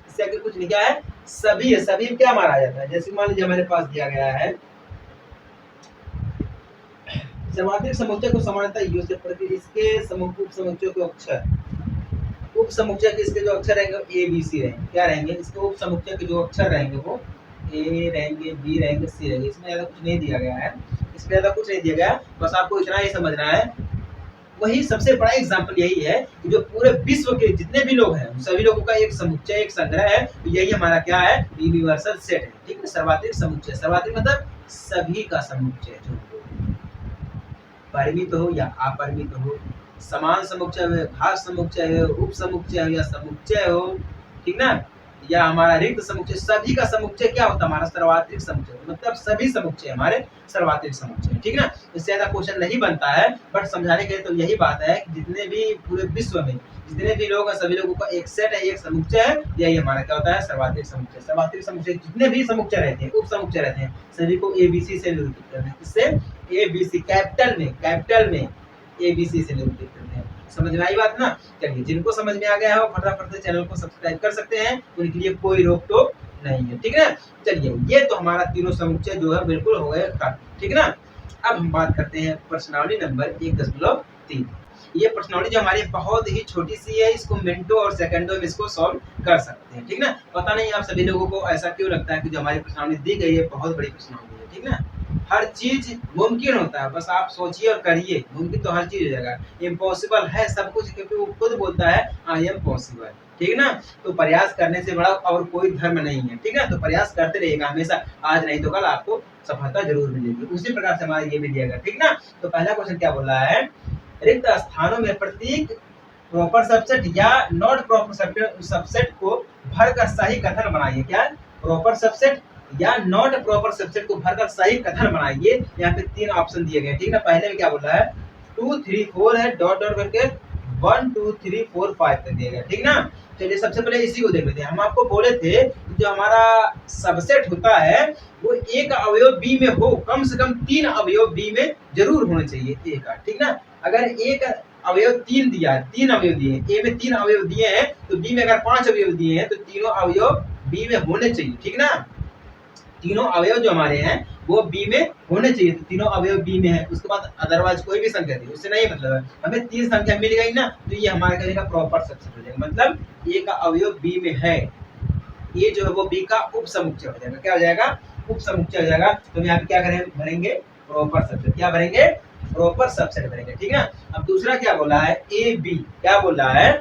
इससे आगे कुछ नहीं, क्या है, सभी है, सभी क्या माना जाता है। जैसे मान लीजिए हमारे पास दिया गया है सर्वात्रिक समुच्चय को सामान्यतः यू से प्रति इसके उप समुच्चय के अक्षर, उप समुच्चय के इसके जो अक्षर रहेंगे ए बी सी रहेंगे, क्या रहेंगे, इसके उप समुच्चय के जो अक्षर रहेंगे वो ए रहेंगे, बी रहेंगे, सी रहेंगे, इसमें ज्यादा कुछ नहीं दिया गया है। इसमें ज्यादा कुछ नहीं दिया गया, बस आपको इतना ही समझना है। वही सबसे बड़ा एग्जाम्पल यही है कि जो पूरे विश्व के जितने भी लोग हैं, सभी लोगों का एक समुच्चय, एक संग्रह है, तो यही हमारा क्या है, यूनिवर्सल सेट है। ठीक है, सर्वात्रिक समुच्चय, सर्वात्रिक मतलब सभी का समुच्चय, जो परिमित हो या अपरिमित हो, समान समुच्चय हो, खास समुच्चय हो, उप समुच्चय हो या समुच्चय हो, ठीक ना, या हमारा रिक्त समुच्चय, सभी का समुच्चय क्या होता है, हमारा सर्वात्रिक समुच्चय, मतलब सभी समुच्चय हमारे सर्वात्रिक समुच्चय। ठीक ना, इससे ज्यादा क्वेश्चन नहीं बनता है, बट समझाने के लिए तो यही बात है कि जितने भी पूरे विश्व में जितने भी लोग हैं, सभी लोगों का एक सेट है, एक समुच्चय है, यही हमारा क्या होता है, सर्वात्रिक समुच्चय। सर्वात्रिक समुच्चय जितने भी समुच्चय रहते हैं, उप समुच्चय रहते हैं, सभी को एबीसी से निरूपित करते हैं। इससे एबीसी कैपिटल में एबीसी से निरूपित करते हैं। समझ में आई बात ना? चलिए, जिनको समझ में आ गया है फटाफट से चैनल को सब्सक्राइब कर सकते हैं, उनके लिए कोई रोक टोक नहीं है। ठीक है, चलिए, ये तो हमारा तीनों समुच्चय जो है बिल्कुल हो गए। ठीक है ना, अब हम बात करते हैं प्रश्नावली नंबर 1.3। ये प्रश्नावली जो हमारी बहुत ही छोटी सी है, इसको मिनटों और सेकंडों में इसको सॉल्व कर सकते हैं। ठीक ना, पता नहीं आप सभी लोगों को ऐसा क्यों लगता है कि जो हमारी प्रश्नावली दी गई है बहुत बड़ी प्रश्नावली है। ठीक ना, हर चीज मुमकिन होता है, बस आप सोचिए और करिए, मुमकिन तो हर चीज हो जाएगा, इम्पॉसिबल है सब कुछ, क्योंकि वो खुद बोलता है आई एम पॉसिबल। ठीक ना, तो प्रयास करने से बड़ा और कोई धर्म नहीं है। ठीक है, तो प्रयास करते रहिएगा हमेशा, आज नहीं तो कल आपको सफलता जरूर मिलेगी। उसी प्रकार से हमारा ये भी दिया गया। ठीक ना, तो पहला क्वेश्चन क्या बोल रहा है, रिक्त स्थानों में प्रत्येक प्रॉपर सबसेट या नॉट प्रॉपर सबसेट को भरकर सही कथन बनाइए। क्या प्रॉपर सबसेट या नॉट प्रॉपर सबसेट को भरकर सही कथन बनाइए। यहाँ पे 3 ऑप्शन दिए गए। ठीक ना, पहले में क्या बोल रहा है, 2 3 4 है, डॉट डॉट करके 1 2 3 4 5 कर दिया गया। ठीक ना, चलिए सबसे पहले इसी को देख लेते हैं। हम आपको बोले थे जो हमारा सबसेट होता है वो एक अवयव बी में हो, कम से कम 3 अवयव बी में जरूर होने चाहिए ए का। ठीक ना, अगर एक अवयव 3 दिया है, 3 अवयव दिए हैं, ए में 3 अवयव दिए हैं, तो बी में अगर 5 अवयव दिए हैं तो तीनों अवयव बी में होने चाहिए। ठीक ना, तीनों अवयव जो हमारे हैं वो बी में होने चाहिए, तो तीनों अवयव बी में है, उसके बाद अदरवाइज कोई भी संख्या दी, उससे नहीं मतलब है, हमें 3 संख्या मिल गई ना, तो ये हमारा कहने का प्रॉपर सबसेट हो जाएगा। मतलब ए का अवयव बी में है, ये जो है वो बी का उप समुच्चय हो जाएगा। क्या हो जाएगा, उप समुच्चय हो जाएगा। तो हम यहाँ पे क्या भरेंगे, प्रॉपर सबसेट। क्या भरेंगे, प्रॉपर सबसेट भरेंगे। ठीक है, अब दूसरा क्या बोला है, ए बी, क्या बोल रहा है,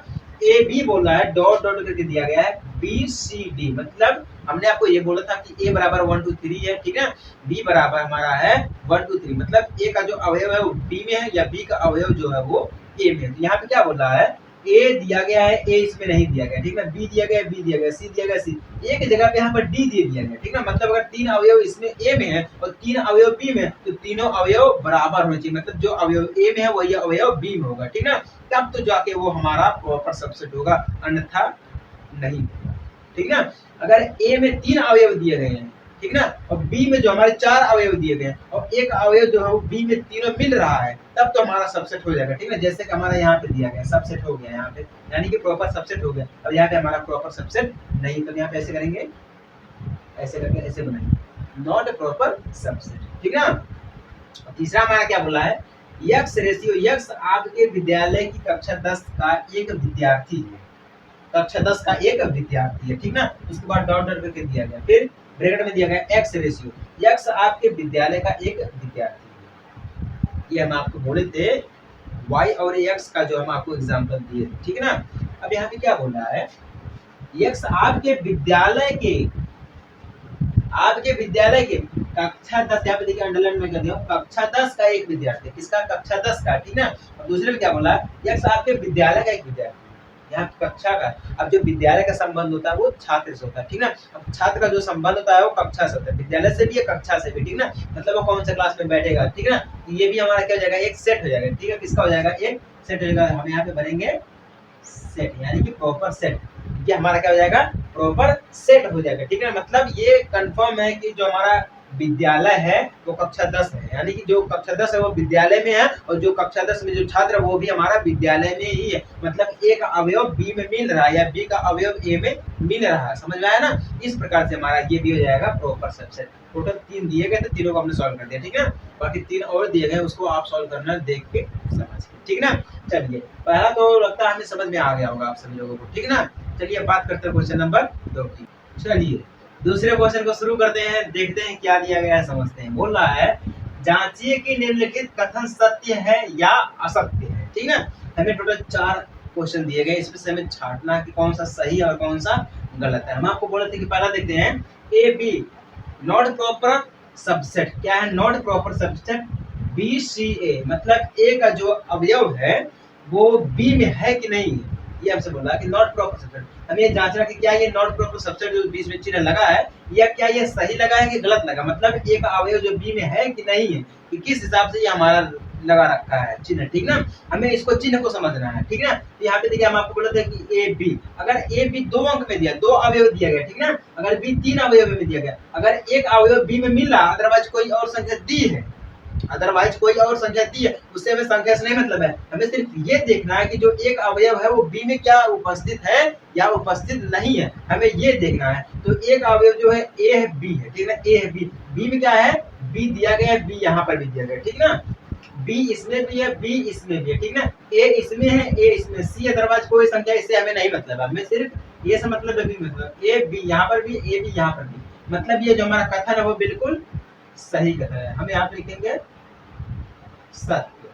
ए बी बोल रहा है, डॉट डॉट करके दिया गया है बी सी डी, मतलब हमने आपको ये बोला था कि ए बराबर 1 2 3 है। ठीक है, बी बराबर हमारा है 1 2 3, मतलब ए का जो अवयव है वो बी में है या बी का अवयव जो है वो ए में है। तो यहाँ पे क्या बोल रहा है, ए दिया गया है, ए इसमें नहीं दिया गया। ठीक है, बी दिया गया, बी दिया गया, सी दिया गया, सी, ए की जगह पे यहाँ पर डी दे दिया गया। ठीक है, मतलब अगर 3 अवयव इसमें ए में है और 3 अवयव बी में, तो तीनों अवयव बराबर होने चाहिए, मतलब जो अवयव ए में है वही अवयव बी में होगा। ठीक है, तब तो जाके वो हमारा प्रॉपर सबसेट होगा, अन्यथा नहीं होगा। ठीक है, अगर ए में 3 अवयव दिए गए हैं, ठीक ना, और बी में जो हमारे 4 अवयव दिए गए हैं और एक अवयव जो है वो बी में तीनों मिल रहा है, तब तो हमारा सबसेट हो जाएगा। ठीक है, जैसे कि हमारा यहाँ पे दिया गया सबसेट हो गया यहाँ पे, यानी कि प्रॉपर सबसेट हो गया। अब यहाँ पे हमारा प्रॉपर सबसेट नहीं, तो यहाँ पे ऐसे करेंगे, ऐसे करके ऐसे बनाएंगे, नॉट प्रॉपर सबसेट। ठीक है, तीसरा हमारा क्या बोला है, यक्स रेशियो, यक्स आपके विद्यालय की कक्षा 10 का एक विद्यार्थी है, कक्षा 10 का एक विद्यार्थी है। ठीक ना, उसके बाद डॉट डॉट करके दिया गया, फिर ब्रैकेट में दिया गया एक्स रेशियो, यक्स आपके विद्यालय का एक विद्यार्थी है। ये हम आपको बोले थे वाई और एक्स का जो हम आपको एग्जांपल दिए थे। ठीक है ना, अब यहाँ पे क्या बोल रहा है, यक्स आपके विद्यालय के कक्षा 10, यहाँ पे देखिए अंडरलाइन में कर दिया हूँ, कक्षा 10 का एक विद्यार्थी, किसका, कक्षा 10 का। ठीक ना, और दूसरे में क्या बोला, यक्स आपके विद्यालय का एक विद्यार्थी, यहाँ कक्षा का। अब जो विद्यालय का संबंध होता है वो छात्र से होता है। ठीक ना, अब छात्र का जो संबंध होता है वो कक्षा से होता है, विद्यालय से भी है, कक्षा से भी। ठीक ना, मतलब वो कौन सा क्लास में बैठेगा। ठीक ना, ये भी हमारा क्या हो जाएगा, एक सेट हो जाएगा। ठीक है, किसका हो जाएगा, एक सेट हो जाएगा। हम यहाँ पे भरेंगे सेट, यानी कि प्रॉपर सेट, ये हमारा क्या हो जाएगा, प्रॉपर सेट हो जाएगा। ठीक है, मतलब ये कंफर्म है कि जो हमारा विद्यालय है वो कक्षा 10 है, यानी कि जो कक्षा 10 है वो विद्यालय में है, और जो कक्षा 10 में जो छात्र है वो भी हमारा विद्यालय में ही है, मतलब ए का अवयव बी में मिल रहा है या बी का अवयव ए में मिल रहा है। समझ में आया ना, इस प्रकार से हमारा ये भी हो जाएगा प्रॉपर सबसेट। टोटल 3 दिए गए थे, तीनों को हमने सॉल्व कर दिया। ठीक है, बाकी 3 और दिए गए, उसको आप सॉल्व करना देख के समझ के। ठीक ना, चलिए, पहला तो लगता है हमें समझ में आ गया होगा आप सभी लोगों को। ठीक ना, चलिए बात करते हैं क्वेश्चन नंबर 2 की। चलिए दूसरे क्वेश्चन को शुरू करते हैं, देखते हैं क्या दिया गया है, समझते हैं। बोल रहा है जांचिए कि निम्नलिखित कथन सत्य है या असत्य है। ठीक ना, हमें टोटल 4 क्वेश्चन दिए गए, इसमें से हमें छांटना है कि कौन सा सही और कौन सा गलत है। हम आपको बोले थे कि पहला देखते हैं A B not proper subset. क्या है not proper subset? B C A, मतलब ए का जो अवयव है वो बी में है कि नहीं, ये हमसे बोला कि नॉट प्रॉपर सबसेट। हमें ये जांचना कि क्या ये नॉट प्रॉपर सबसेट जो बीच में चिन्ह लगा है या क्या ये सही लगा है कि गलत लगा, मतलब ए का अवयव जो बी में है कि नहीं है, कि किस हिसाब से ये हमारा लगा रखा है चिन्ह। ठीक ना, हमें इसको चिन्ह को समझना है। ठीक ना, तो यहाँ पे देखिए हम आपको बोले थे कि ए बी, अगर ए बी 2 अंक में दिया, 2 अवयव दिया गया, ठीक ना, अगर बी 3 अवयव में दिया गया, अगर एक अवयव बी में मिल रहा, अदरवाइज कोई और संख्या दी है, अदरवाइज कोई और संख्या दी है, उससे हमें संख्या से नहीं मतलब है, हमें सिर्फ ये देखना है कि जो एक अवयव है वो बी में क्या उपस्थित है या उपस्थित नहीं है, हमें ये देखना है। तो एक अवयव जो है ए है बी है, ठीक ना, ए है बी, बी में क्या है, बी दिया गया है, बी यहाँ पर भी दिया गया है, ठीक ना, बी इसमें भी है, बी इसमें भी है, ठीक ना, ए इसमें है, ए इसमें, सी अदरवाइज कोई संख्या, इससे हमें नहीं मतलब है, हमें सिर्फ ये से मतलब है, बी मतलब ए बी यहाँ पर भी, ए बी यहाँ पर भी, मतलब ये जो हमारा कथन है वो बिल्कुल सही कथन है। हम यहाँ पे लिखेंगे सत्य,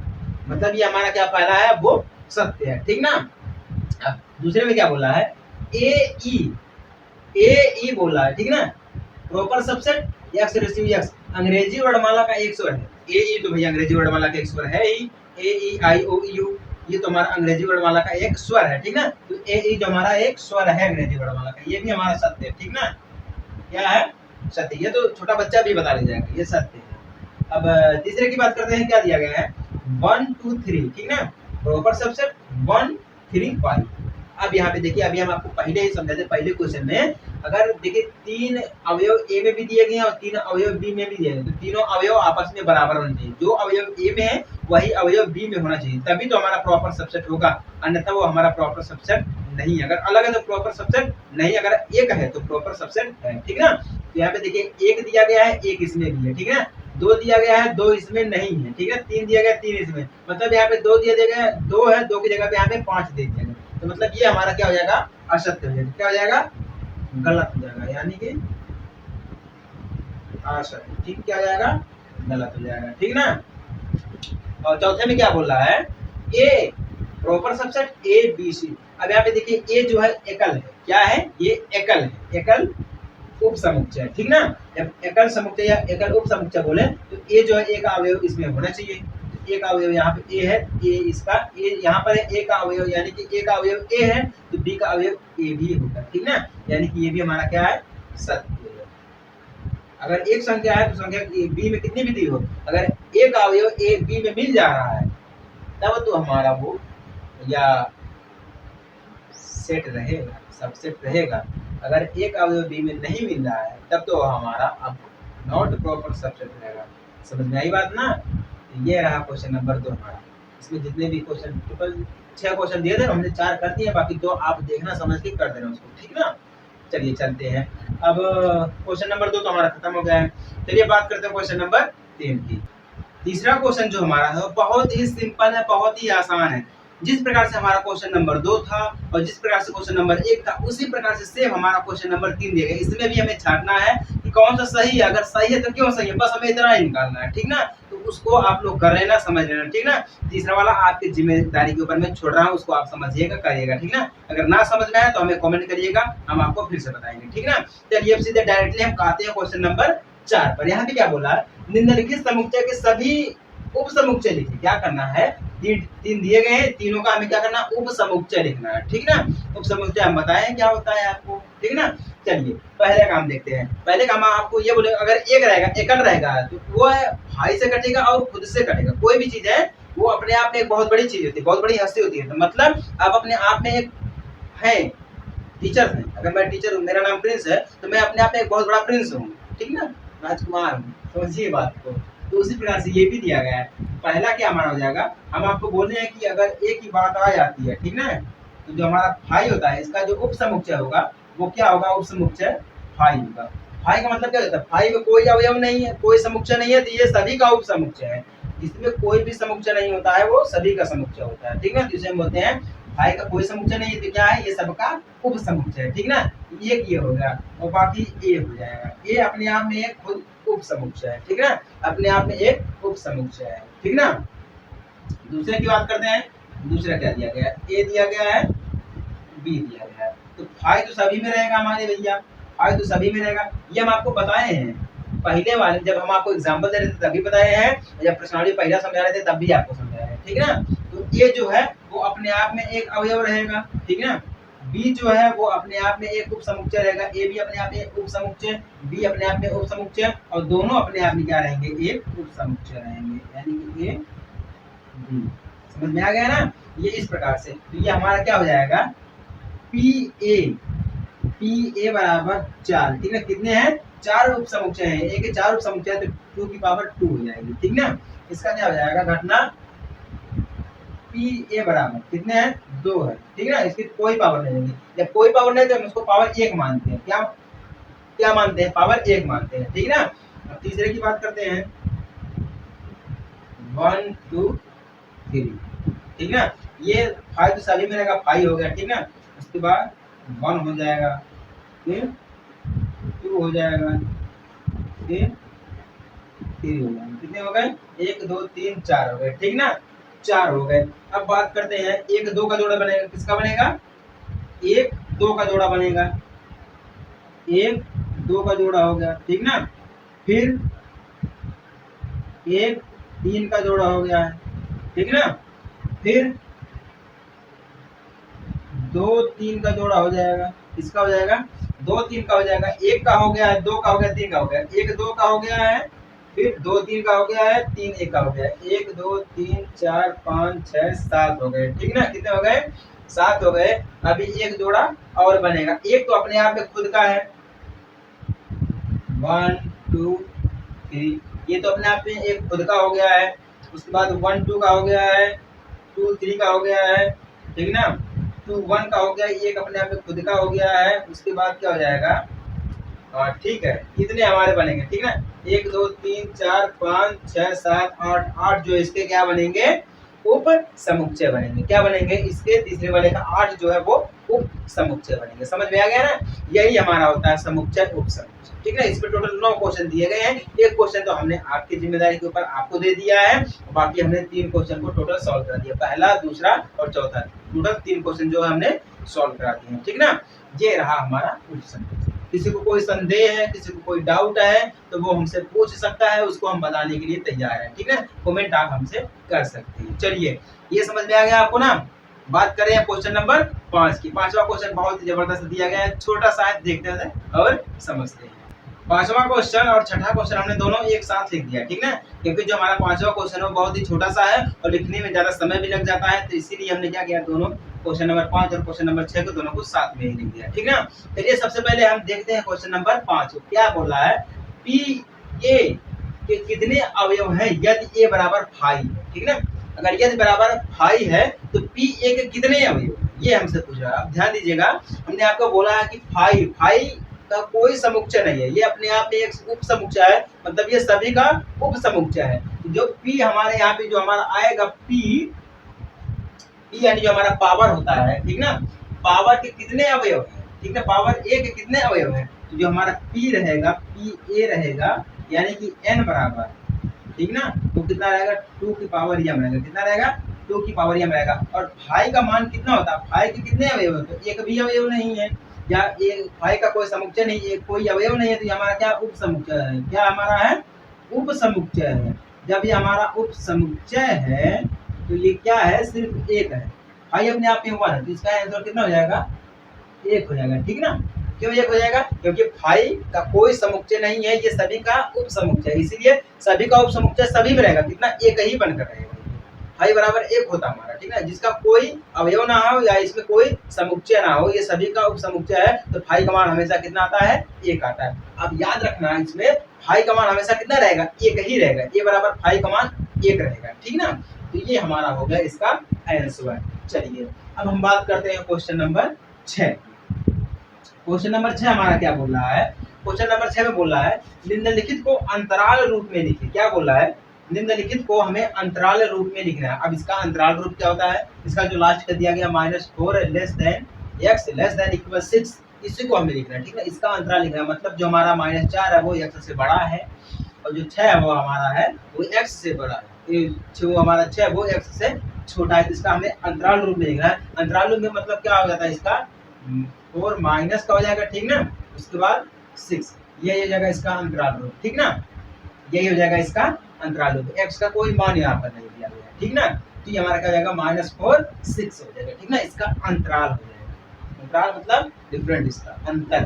मतलब ये हमारा क्या पहला है वो सत्य है। ठीक ना, अब दूसरे में क्या बोला है, ए ई बोला है, ठीक ना, proper subset x ratio x, अंग्रेजी वर्णमाला का एक स्वर है, ए ई तो भैया अंग्रेजी वर्णमाला का एक स्वर है ही, ए ई आई ओ यू, ये तो हमारा अंग्रेजी वर्णमाला का एक स्वर है, ठीक ना, तो ए ई जो हमारा एक स्वर है अंग्रेजी वर्णमाला का, ये भी हमारा सत्य है। ठीक ना, क्या है सत्य, ये तो छोटा बच्चा भी बता ले जाएगा, ये सत्य है। अब तीसरे की बात करते हैं, क्या दिया गया है 1 2 3, ठीक ना, प्रॉपर सबसेट 1 3 5। अब यहाँ पे देखिए, अभी हम आपको पहले ही समझा थे, पहले क्वेश्चन में अगर देखिए 3 अवयव ए में भी दिए गए हैं और 3 अवयव बी में भी दिए गए, तो तीनों अवयव आपस में बराबर होने चाहिए, जो अवयव ए में है वही अवयव बी में होना चाहिए, तभी तो हमारा प्रॉपर सबसेट होगा, अन्यथा वो हमारा प्रॉपर सबसेट नहीं है। अगर अलग है तो प्रॉपर सबसेट नहीं, अगर एक है तो प्रॉपर सबसेट है। ठीक ना, तो यहाँ पे देखिए 1 दिया गया है, 1 इसमें भी है, ठीक है, 2 दिया गया है, 2 इसमें नहीं है, ठीक है, 3 दिया गया, 3 इसमें, मतलब यहाँ पे 2 दिया गया, 2 है, 2 की जगह पे यहाँ पे 5 दे दिया गया, तो मतलब ये हमारा क्या हो जाएगा, असत्य हो जाएगा, क्या हो जाएगा, गलत हो जाएगा, यानी कि असत्य, ठीक, क्या हो जाएगा, गलत हो जाएगा। ठीक ना, और चौथे में क्या बोल रहा है, A proper subset A B C. अब यहाँ पे देखिए ए जो है एकल है, क्या है, ये एकल है, एकल उप समुच्चय, ठीक ना, जब एकल समुच्चय या एकल उप समुच्चय बोले तो ए जो है एक अवयव इसमें होना चाहिए, एक अवयव यहाँ पे ए है, ए इसका, ए यहाँ पर है, ए का अवयव, यानी कि ए का अवयव ए है तो बी का अवयव ए भी होगा, ठीक ना, यानी कि ये भी हमारा क्या है, सत्य है। अगर एक संख्या है तो संख्या बी में कितनी भी दी हो, अगर एक अवयव ए बी में मिल जा रहा है तब तो हमारा वो या सेट रहेगा, सबसेट रहेगा, अगर एक अवयव बी में नहीं मिल रहा है तब तो हमारा अब नॉट प्रॉपर सबसेट रहेगा। समझ में आई बात ना, ये रहा क्वेश्चन नंबर 2 हमारा। इसमें जितने भी क्वेश्चन, टोटल 6 क्वेश्चन दिए थे, हमने 4 कर दिए, बाकी 2 आप देखना समझ के कर देना उसको, ठीक ना। चलिए चलते हैं, अब क्वेश्चन नंबर 2 तो हमारा खत्म हो गया है। चलिए बात करते हैं क्वेश्चन नंबर 3 की। तीसरा क्वेश्चन जो हमारा है बहुत ही सिंपल है, बहुत ही आसान है। जिस प्रकार से हमारा क्वेश्चन नंबर 2 था और जिस प्रकार से क्वेश्चन नंबर 1 था, उसी प्रकार से सेम हमारा क्वेश्चन नंबर 3 दिया गया। इसमें भी हमें छांटना है कि कौन सा सही है, अगर सही है तो क्यों सही है, बस हमें इतना ही निकालना है, ठीक ना। तो उसको आप लोग कर लेना, समझ लेना, ठीक ना। तीसरा वाला आपकी जिम्मेदारी के ऊपर मैं छोड़ रहा हूँ, उसको आप समझिएगा, करिएगा, ठीक ना। अगर ना समझ में आए तो हमें कमेंट करिएगा, हम आपको फिर से बताएंगे, ठीक ना। चलिए अब सीधे डायरेक्टली हम आते हैं क्वेश्चन नंबर 4 पर। यहाँ पे क्या बोला है, निम्नलिखित समुच्चय के सभी उप समुच्चय लिखिए। क्या करना है, 3 दिए गए हैं, तीनों का हमें क्या करना है, उप समुच्चय लिखना है, ठीक ना। उप समुच्चय हम बताएं क्या होता है आपको, ठीक ना। चलिए पहले काम देखते हैं। पहले काम आपको ये बोले, अगर एक रहेगा, एकल रहेगा तो वो है भाई से कटेगा और खुद से कटेगा। कोई भी चीज है वो अपने आप में एक बहुत बड़ी चीज होती है, बहुत बड़ी हस्ती होती है, तो मतलब आप अपने आप में एक है, टीचर है। अगर मैं टीचर हूँ, मेरा नाम प्रिंस है, तो मैं अपने आप में एक बहुत बड़ा प्रिंस हूँ, ठीक ना, राजकुमार हूँ, समझिए बात को। तो उसी प्रकार से ये भी दिया गया है। पहला क्या हमारा हो जाएगा, हम आपको बोल रहे हैं कि अगर एक ही बात आ जाती है, ठीक ना, तो जो हमारा फाई होता है, इसका जो उप समुच्चय होगा वो क्या होगा, उप समुच्चय फाई होगा। फाई का मतलब क्या होता है, फाई में कोई अवयव नहीं है, कोई समुच्चय नहीं है, तो ये सभी का उप समुच्चय है। इसमें कोई भी समुच्चय नहीं होता है, वो सभी का समुच्चय होता है, ठीक ना। तो इसे हम बोलते हैं फाई का कोई समुच्चय नहीं है तो क्या है, ये सबका उप समुच्चय है, ठीक ना। एक ये हो गया और बाकी ए हो जाएगा। ए अपने आप में एक खुद उप समुच्चय है, ठीक ना, अपने आप में एक उप समुच्चय है, ठीक ना। दूसरे की बात करते हैं। दूसरा क्या दिया गया है, ए दिया गया है, बी दिया गया है। तो फाई तो सभी में रहेगा हमारे भैया, फाई तो सभी में रहेगा। ये हम आपको बताए हैं पहले वाले, जब हम आपको एग्जाम्पल दे रहे थे तभी बताए हैं, जब प्रश्नावली पहला समझा रहे थे तब भी आपको समझा रहे हैं, ठीक ना। तो ये जो है वो अपने आप में एक अवयव रहेगा, ठीक ना। बी जो है वो अपने आप में एक उप समुच्चय रहेगा, ए भी अपने आप में एक उप समुच्चय, बी अपने आप में उप समुच्चय, और दोनों अपने आप में क्या रहेंगे, एक उप समुच्चय रहेंगे, यानी कि ए बी। समझ में आ गया ना। ये इस प्रकार से, तो ये हमारा क्या हो जाएगा, पी ए बराबर 4, ठीक है। कितने हैं, 4 उप समुच्चय हैं, ए के 4 उप समुच्चय तो 2 की पावर 2 हो जाएगी, ठीक ना। इसका क्या हो जाएगा घटना, पी ए बराबर कितने हैं, 2 है, ठीक है ना। इसकी कोई पावर नहीं होगी, जब कोई पावर नहीं तो हम उसको पावर 1 मानते हैं। क्या क्या मानते हैं, पावर 1 मानते हैं, ठीक ना। अब तीसरे की बात करते हैं, 1 2 3, ठीक ना। ये 5 तो सभी में रहेगा, 5 हो गया, ठीक ना। उसके बाद 1 हो जाएगा, फिर 2 हो जाएगा, फिर 3 हो जाएगा। कितने हो गए, 1 2 3 4 हो गए, ठीक ना, 4 हो गए। अब बात करते हैं 1 2 का जोड़ा बनेगा, किसका बनेगा, 1 2 का जोड़ा बनेगा, 1 2 का जोड़ा हो गया, ठीक ना। फिर 1 3 का जोड़ा हो गया है, ठीक ना। फिर 2 3 का जोड़ा हो जाएगा, किसका हो जाएगा, 2 3 का हो जाएगा। 1 का हो गया है, 2 का हो गया, 3 का हो गया, 1 2 का हो गया है, फिर 2 3 का हो गया है, 3 1 का हो गया है। 1 2 3 4 5 6 7 हो गए, ठीक ना। कितने हो गए, 7 हो गए। अभी एक जोड़ा और बनेगा, एक तो अपने आप में खुद का है, 1 2 3, ये तो अपने आप में एक खुद का हो गया है। उसके बाद 1 2 का हो गया है, 2 3 का हो गया है, ठीक ना। 2 1 का हो गया, एक अपने आप में खुद का हो गया है। उसके बाद क्या हो जाएगा, ठीक है, इतने हमारे बनेंगे, ठीक ना। 1 2 3 4 5 6 7 8, 8 जो इसके क्या बनेंगे, उप समुच्चय बनेंगे। क्या बनेंगे, इसके तीसरे वाले का 8 जो है वो उप समुच्चय बनेंगे। समझ में आ गया ना, यही हमारा होता है समुच्चय उप समुच्चय, ठीक है। इसमें टोटल 9 क्वेश्चन दिए गए हैं। एक क्वेश्चन तो हमने आपकी जिम्मेदारी के ऊपर आपको दे दिया है, बाकी हमने 3 क्वेश्चन को टोटल सॉल्व करा दिया, पहला दूसरा और चौथा, टोटल 3 क्वेश्चन जो है हमने सॉल्व करा दिए हैं, ठीक ना। ये रहा हमारा उप समुच्चय। किसी को कोई संदेह है, किसी को कोई डाउट है तो वो हमसे पूछ सकता है, उसको हम बताने के लिए तैयार हैं, ठीक है। कमेंट आप हमसे कर सकते हैं। चलिए, ये समझ में आ गया आपको ना। बात करें क्वेश्चन नंबर 5 की। 5वां क्वेश्चन बहुत ही जबरदस्त दिया गया है, छोटा सा है, देखते हैं और समझते हैं। 5वां क्वेश्चन और 6ठा क्वेश्चन हमने दोनों एक साथ लिख दिया, ठीक ना, क्योंकि जो हमारा 5वां क्वेश्चन है वो बहुत ही छोटा सा है और लिखने में ज्यादा समय भी लग जाता है, तो इसीलिए हमने क्या किया, दोनों क्वेश्चन नंबर 5 और क्वेश्चन नंबर 6 को दोनों को साथ में ही लिख दिया, ठीक ना। चलिए सबसे पहले हम देखते हैं क्वेश्चन नंबर 5 क्या बोल रहा है, पी ए के कितने अवयव हैं यदि ए बराबर फाई है, ठीक ना। अगर यदि बराबर फाई है तो पी ए के कितने अवयव, ये हमसे पूछ रहा है। अब ध्यान दीजिएगा, हमने आपको बोला है कि फाई का कोई समुच्चय नहीं है, ये अपने आप में एक उप समुच्चय है, मतलब ये सभी का उप समुच्चय है। जो पी हमारे यहाँ पे जो हमारा आएगा, पी यानी जो हमारा पावर होता है, ठीक ना, पावर के कितने अवयव है, ठीक है, पावर ए के कितने अवयव है, तो जो हमारा पी रहेगा, पी ए रहेगा, यानी कि एन बराबर, ठीक ना, तो कितना रहेगा, 2 की पावर यम रहेगा, कितना रहेगा, 2 की पावर यम रहेगा। और फाई का मान कितना होता है, फाई के कितने अवयव है, तो एक भी अवयव नहीं है, या ये फाई का कोई समुच्चय नहीं है, कोई अवयव नहीं है, तो ये हमारा क्या उप समुच्चय है, क्या हमारा है, उप समुच्चय है। जब ये हमारा उप समुच्चय है तो ये क्या है, सिर्फ एक है, फाई अपने आप में 1 है, तो इसका आंसर कितना हो जाएगा, 1 हो जाएगा, ठीक ना। क्यों 1 हो जाएगा, क्योंकि फाई का कोई समुच्चय नहीं है, ये सभी का उप समुच्चय, इसीलिए सभी का उप समुच्चय सभी में रहेगा, कितना, एक ही बनकर रहेगा, फाई बराबर 1 होता हमारा, ठीक है। जिसका कोई अवयव ना हो या इसमें कोई समुच्चय ना हो, ये सभी का उप समुच्चय है, तो फाई का मान हमेशा कितना आता है, 1 आता है। अब याद रखना, इसमें फाई का मान हमेशा कितना रहेगा, 1 ही रहेगा, ए बराबर फाई का मान 1 रहेगा, ठीक ना। तो ये हमारा हो गया इसका आंसर। चलिए अब हम बात करते हैं क्वेश्चन नंबर 6। क्वेश्चन नंबर 6 हमारा क्या बोल रहा है, क्वेश्चन नंबर 6 में बोल रहा है निम्नलिखित को अंतराल रूप में लिखिए। क्या बोल रहा है, निम्नलिखित को हमें अंतराल रूप में लिखना है। अब इसका अंतराल रूप क्या होता है, इसका जो लास्ट का दिया गया -4 less than x less than equal 6, इसी को हमें लिखना है, ठीक है। इसका अंतराल लिखना है, मतलब जो हमारा -4 है वो x से बड़ा है और जो 6 है वो हमारा है वो x से बड़ा है, ये जो हमारा 6 है वो x से छोटा है, तो इसका हमें अंतराल रूप में लिखना है। अंतराल रूप में मतलब क्या हो जाता है इसका 4 माइनस का हो जाएगा, ठीक ना, उसके बाद 6, यही हो जाएगा इसका अंतराल रूप, ठीक ना, यही हो जाएगा इसका अंतराल रूप। x का कोई मान यहाँ पर नहीं दिया गया है, ठीक ना, तो ये हमारा क्या हो जाएगा -4 6 हो जाएगा, ठीक ना, इसका अंतराल हो जाएगा। अंतराल मतलब डिफरेंट, इसका अंतर,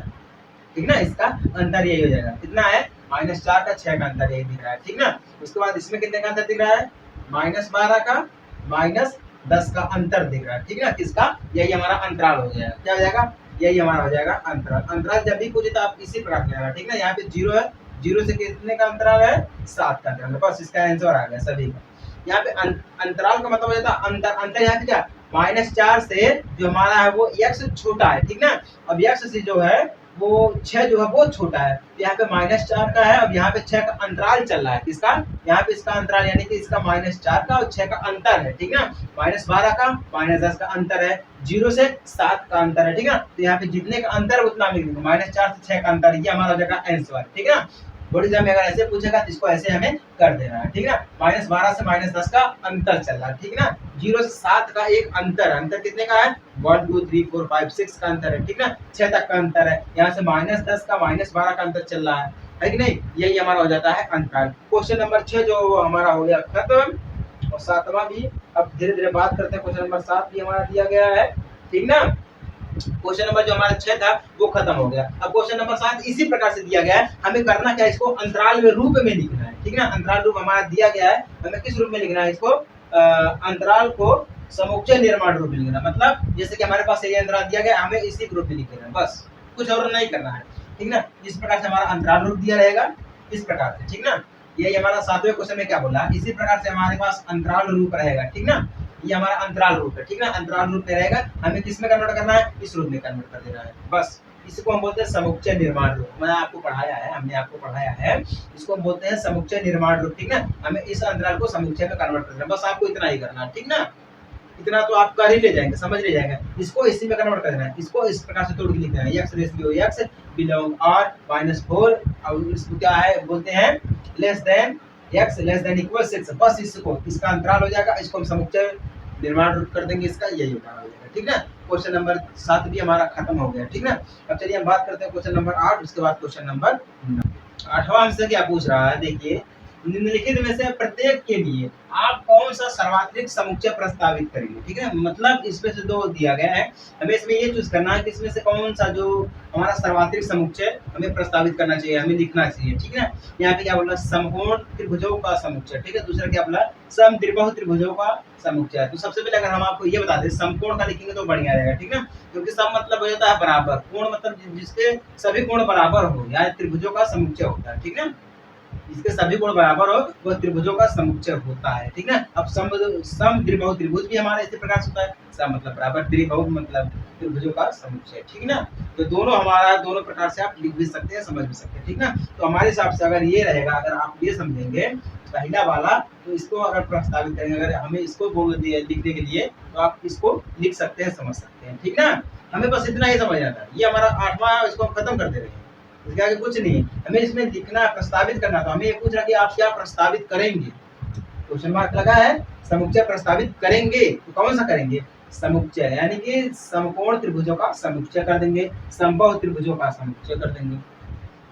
ठीक ना, इसका अंतर यही हो जाएगा। कितना है -4 का 6 का अंतर यही दिख रहा है, ठीक ना। उसके बाद इसमें कितने का अंतर दिख रहा है, -12 का -10 का अंतर दिख रहा है, ठीक ना, किसका, यही हमारा अंतराल हो जाएगा। क्या हो जाएगा, यही हमारा हो जाएगा अंतराल। अंतराल जब भी पूछे तो आप इसी प्रकार से, ठीक ना, यहाँ पे 0 है, 0 से कितने का अंतराल है, 7 का अंतराल, बस इसका आंसर आ गया सभी का। यहाँ पे अंतराल का मतलब हो जाता है अंतर। अंतर यहाँ पे क्या, -4 से जो हमारा है वो x छोटा है, ठीक ना, अब x से जो है वो 6 जो है वो छोटा है, यहाँ पे -4 का है, अब यहाँ पे 6 का अंतराल चल रहा है, इसका यहाँ पे इसका अंतराल यानी कि इसका -4 का और 6 का अंतर है, ठीक ना, -12 का -10 का अंतर है, 0 से 7 का अंतर है, ठीक है। तो यहाँ पे जितने का अंतर है उतना लिख देंगे, -4 से 6 का अंतर, ये हमारा हो जाएगा आंसर, ठीक है। बोर्ड एग्जाम में अगर ऐसे पूछेगा तो इसको ऐसे हमें कर देना है, ठीक है। -12 से -10 का अंतर चल रहा है, ठीक ना, 0 से 7 का एक अंतर, अंतर कितने का है, 1 2 3 4 5 6 का अंतर है, ठीक ना, 6 तक का अंतर है, यहाँ से -10 का -12 का अंतर चल रहा है कि नहीं, यही हमारा हो जाता है अंतराल। क्वेश्चन नंबर 6 जो हमारा हो गया खत्म, और 7वां भी अब धीरे धीरे बात करते हैं। क्वेश्चन नंबर 7 भी हमारा दिया गया है, ठीक ना, क्वेश्चन नंबर जो हमारा 6 था वो खत्म हो गया। अब क्वेश्चन नंबर 7 इसी प्रकार से दिया गया है, हमें करना क्या है, इसको अंतराल में रूप में लिखना है, ठीक ना, अंतराल रूप हमारा दिया गया है, हमें किस रूप में लिखना है इसको, अंतराल को समुच्चय निर्माण रूप में लिखना, मतलब जैसे कि हमारे पास ये अंतराल दिया गया, हमें इसी रूप में लिखना है, बस कुछ और नहीं करना है, ठीक ना। इस प्रकार से हमारा अंतराल रूप दिया रहेगा, इस प्रकार से, ठीक ना, यही हमारा 7वें क्वेश्चन में क्या बोला, इसी प्रकार से हमारे पास अंतराल रूप रहेगा, ठीक ना, ये हमारा अंतराल रूप है, ठीक ना, अंतराल रूप में रहेगा, हमें किस में कन्वर्ट करना है, इस रूप में कन्वर्ट कर देना है, बस इसको हम बोलते हैं समुच्चय निर्माण रूप। मैंने आपको पढ़ाया है, हमने आपको पढ़ाया है, इसको हम बोलते हैं समुच्चय निर्माण रूप, ठीक ना, हमें इस अंतराल को समुच्चय में कन्वर्ट करना है, बस आपको इतना ही करना है, ठीक ना, इतना तो आप कर ही ले जाएंगे, समझ ले जाएंगे। इसको इसी में कन्वर्ट कर देना है, इसको इस प्रकार से तोड़ के लिखना है, x ratio x belong r -4, और इसको क्या है बोलते हैं, less than x less than equal 6, बस इसको, इसका अंतराल हो जाएगा, इसको हम समुच्चय निर्माण रूप कर देंगे, इसका यही होगा, ठीक ना। क्वेश्चन नंबर 7 भी हमारा खत्म हो गया, ठीक ना। अब चलिए हम बात करते हैं क्वेश्चन नंबर 8, उसके बाद क्वेश्चन नंबर 8वां हमसे क्या पूछ रहा है, देखिए, निम्नलिखित में से प्रत्येक के लिए आप कौन सा सर्वात्रिक समुच्चय प्रस्तावित करेंगे, ठीक है, मतलब इसमें से दो दिया गया है, हमें इसमें ये चूज करना है कि इसमें से कौन सा जो हमारा सर्वात्रिक समुच्चय हमें प्रस्तावित करना चाहिए, हमें लिखना चाहिए, ठीक है। यहाँ पे क्या बोला, समकोण त्रिभुजों का समुच्चय, ठीक है, दूसरा क्या बोला, समद्विबाहु त्रिभुजों का समुच्चय। तो सबसे पहले अगर हम आपको ये बता दें, समकोण का लिखेंगे तो बढ़िया रहेगा, ठीक है, क्योंकि सम मतलब हो जाता है बराबर, कोण मतलब जिसके सभी कोण बराबर हो, या त्रिभुजों का समुच्चय होता है, ठीक है, इसके सभी कोण बराबर हो वो त्रिभुजों का समुच्चय होता है, ठीक है। अब सम द्विबाहु त्रिभुज भी हमारा इसी प्रकार से होता है, सम मतलब बराबर, द्विबाहु मतलब त्रिभुजों का समुच्चय, ठीक ना। तो दोनों हमारा दोनों प्रकार से आप लिख भी सकते हैं, समझ भी सकते हैं, ठीक ना। तो हमारे हिसाब से अगर ये रहेगा, अगर आप ये समझेंगे पहला वाला, तो इसको अगर प्रस्तावित करेंगे, अगर हमें इसको बोल दिया लिखने के लिए, तो आप इसको लिख सकते हैं, समझ सकते हैं, ठीक ना। हमें बस इतना ही समझ आता है, ये हमारा 8वां, इसको खत्म कर दे रहे हैं, इसके आगे कुछ नहीं, हमें इसमें लिखना, प्रस्तावित करना। तो हमें ये पूछ रहा कि आप क्या प्रस्तावित करेंगे, क्वेश्चन मार्क लगा है, समुच्चय प्रस्तावित करेंगे, तो कौन सा करेंगे, समुच्चय, यानी कि समकोण त्रिभुजों का समुच्चय कर देंगे, समबाहु त्रिभुजों का समुच्चय कर देंगे,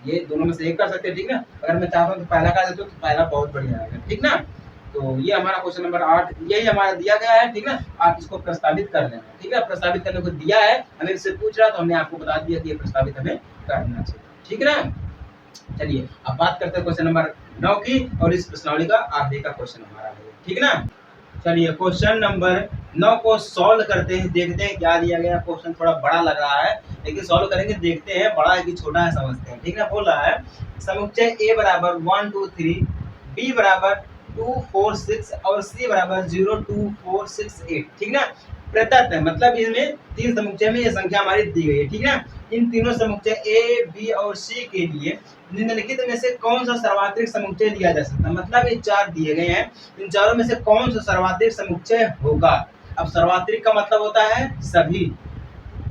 ये दोनों में से एक कर सकते हैं, ठीक ना। अगर मैं चाहता हूँ तो पहला कर देता हूँ, तो पहला बहुत बढ़िया रहेगा, ठीक ना। तो ये हमारा क्वेश्चन नंबर 8 यही हमारा दिया गया है, ठीक ना, आप इसको प्रस्तावित कर लेना, ठीक है, प्रस्तावित करने को दिया है, हमें इससे पूछ रहा तो हमने आपको बता दिया कि ये प्रस्तावित हमें करना चाहिए, ठीक है ना। चलिए अब बात करते हैं क्वेश्चन नंबर 9 की, और इस प्रश्नावली का आखिरी का क्वेश्चन हमारा है, ठीक ना। चलिए क्वेश्चन नंबर 9 को सॉल्व करते हैं, देखते हैं क्या दिया गया। क्वेश्चन थोड़ा बड़ा लग रहा है, लेकिन सॉल्व करेंगे, देखते हैं बड़ा है कि छोटा है, समझते हैं, ठीक है। बोल रहा है समुच्चय A बराबर 1 2 3, B बराबर 246 और C बराबर 02468, ठीक ना। प्रदत्त है मतलब इसमें तीन समुच्चय में ये संख्या हमारी दी गई है, ठीक ना। इन तीनों समुच्चय ए, बी और सी के लिए निम्नलिखित में से कौन सा सर्वात्रिक समुच्चय लिया जा सकता है। मतलब ये चार दिए गए हैं, इन चारों में से कौन सा सर्वात्रिक समुच्चय होगा। अब सर्वात्रिक का मतलब होता है सभी,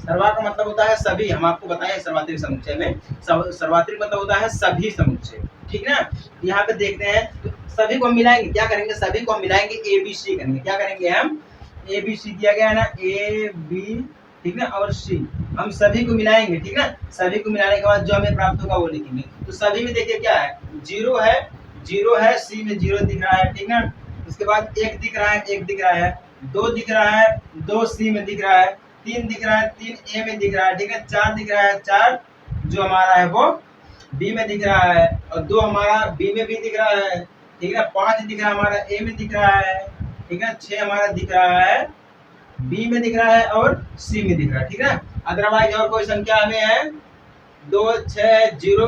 सर्वा का मतलब होता है सभी, हम आपको बताएं सर्वात्रिक समुच्चय में सर्वात्रिक मतलब होता है सभी समुच्चय, ठीक ना। यहाँ पे देखते हैं तो सभी को हम मिलाएंगे, क्या करेंगे, सभी को हम मिलाएंगे ए बी सी करेंगे, क्या करेंगे हम, ए बी सी दिया गया है ना, ए बी, ठीक ना, और सी, हम सभी को मिलाएंगे, ठीक ना। सभी को मिलाने के बाद जो हमें प्राप्त होगा वो लिखेंगे। तो सभी में देखिए क्या है, जीरो है, जीरो है, सी में जीरो दिख रहा है, ठीक ना। उसके बाद एक दिख रहा है, एक दिख रहा है, दो दिख रहा है, दो सी में दिख रहा है, तीन दिख रहा है, तीन ए में दिख रहा है, ठीक है, चार दिख रहा है, चार जो हमारा है वो बी में दिख रहा है, और दो हमारा बी में भी दिख रहा है, ठीक है, पांच दिख रहा है हमारा ए में दिख रहा है, ठीक है, छह हमारा दिख रहा है बी में दिख रहा है और सी में दिख रहा है, ठीक है। अदरवाइज और कोई संख्या हमें है, दो छह जीरो,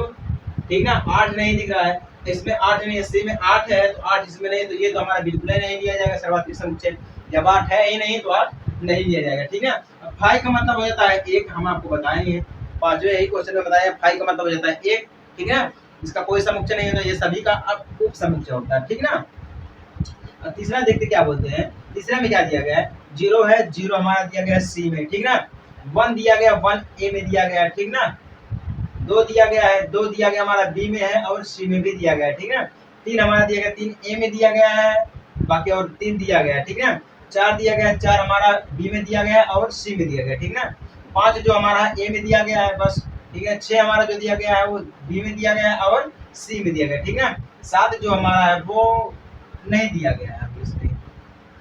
ठीक ना, आठ नहीं दिख रहा है, इसमें आठ नहीं है, सी में आठ है तो आठ इसमें नहीं, तो ये तो हमारा बिल्कुल ही नहीं लिया जाएगा सर्वात्रिक समुच्चय, जब आठ है ही नहीं तो आठ नहीं लिया जाएगा, ठीक है। अब फाइव का मतलब हो जाता है एक, हम आपको बताएंगे पांचवें यही क्वेश्चन में बताया, फाइव का मतलब हो जाता है एक, ठीक है, इसका कोई समुच्चय नहीं है तो ये सभी का अब उप समुच्चय होता है, ठीक ना। तीसरा देखते क्या बोलते हैं, तीसरा में क्या दिया गया है, जीरो है, जीरो हमारा दिया गया है सी में, ठीक ना। वन दिया गया, वन ए में दिया गया है, ठीक ना। दो दिया गया है, दो दिया गया हमारा बी में है और सी में भी दिया गया है, ठीक है। तीन हमारा दिया गया, तीन ए में दिया गया है, बाकी और तीन दिया गया है, ठीक है। चार दिया गया, चार हमारा बी में दिया गया है और सी में दिया गया है, ठीक ना। पांच जो हमारा ए में दिया गया है बस, ठीक है। छह हमारा जो दिया गया है वो बी में दिया गया है और सी में दिया गया है, ठीक ना। सात जो हमारा है वो नहीं दिया गया है,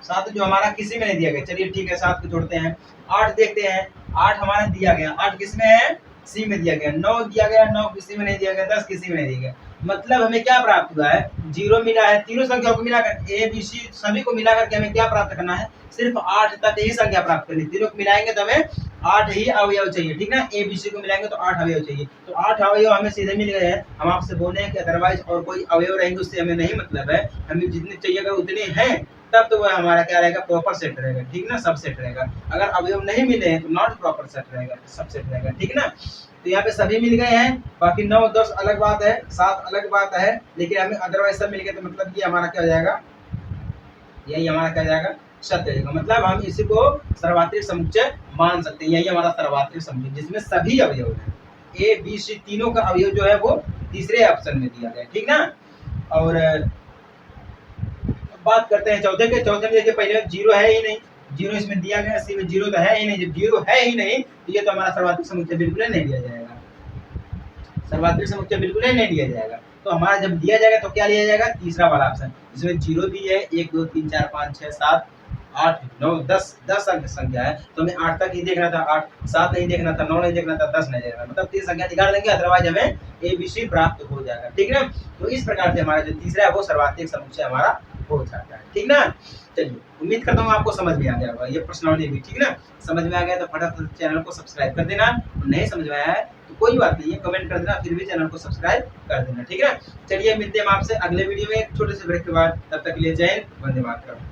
सात जो हमारा किसी में नहीं दिया गया, चलिए ठीक है, सात को जोड़ते हैं। आठ देखते हैं, आठ हमारा दिया गया, आठ किसमें है, सी में दिया गया। नौ दिया गया, नौ किसी में नहीं दिया गया, 10 किसी में नहीं दिया गया। मतलब हमें क्या प्राप्त हुआ है, जीरो मिला है, तीनों संख्याओं को मिलाकर ए बी सी सभी को मिलाकर के हमें क्या प्राप्त करना है, सिर्फ आठ तक ही संख्या प्राप्त करनी, तीनों को मिलाएंगे तो हमें आठ ही अवयव चाहिए, ठीक ना। ए बी सी को मिलाएंगे तो आठ अवयव चाहिए, तो आठ अवयव हमें सीधे मिल गए हैं। हम आपसे बोले हैं कि अदरवाइज और कोई अवयव रहेंगे उससे हमें नहीं मतलब है, हमें जितने चाहिए अगर उतने हैं तब तो वह हमारा क्या रहेगा, प्रॉपर सेट रहेगा, ठीक ना, सब सेट रहेगा। अगर अवयव नहीं मिले हैं तो नॉट प्रॉपर सेट रहेगा, सब सेट रहेगा, ठीक ना। तो यहाँ पे सभी मिल गए हैं, बाकी 9 10 अलग बात है, 7 अलग बात है, लेकिन हमें अदरवाइज सब मिल गए तो मतलब ये हमारा क्या हो जाएगा, यही हमारा क्या जाएगा, सत्य जाएगा। मतलब हम इसी को सर्वात्रिक समुच्चय मान सकते हैं, यही हमारा सर्वात्रिक समुच्चय जिसमें सभी अवयव हैं, ए बी सी तीनों का अवयव जो है वो तीसरे ऑप्शन में दिया गया, ठीक ना। और बात करते हैं चौथे के, चौथे में देखिए पहले जीरो है ही नहीं, जीरो इसमें दिया गया, सी में जीरो तो है ही नहीं, जब जीरो है ही नहीं तो ये तो हमारा सर्वात्रिक समुच्चय बिल्कुल नहीं लिया जाएगा, सर्वात्रिक समुच्चय बिल्कुल ही नहीं लिया जाएगा। तो हमारा जब दिया जाएगा तो क्या लिया जाएगा, तीसरा वाला ऑप्शन, इसमें जीरो भी है, 1 2 3 4 5 6 7 8 9 10 10 अंक संख्या है, तो हमें 8 तक ही देखना था, 8 7 नहीं देखना था, 9 नहीं देखना था, 10 नहीं देखना, मतलब 3 संख्या निकाल देंगे, अदरवाइज हमें ए बी सी प्राप्त हो जाएगा, ठीक ना। तो इस प्रकार से हमारा जो तीसरा है वो सर्वात्रिक समुच्चय हमारा हो जाता है, ठीक ना। चलिए उम्मीद करता हूँ आपको समझ में आ गया होगा ये प्रश्नावली भी, ठीक ना। समझ में आ गया तो फटाफट चैनल को सब्सक्राइब कर देना, नहीं समझ में आया है तो कोई बात नहीं है, कमेंट कर देना, फिर भी चैनल को सब्सक्राइब कर देना, ठीक है। चलिए मिलते हैं आपसे अगले वीडियो में एक छोटे से ब्रेक के बाद, तब तक के लिए जय हिंद, वंदे मातरम।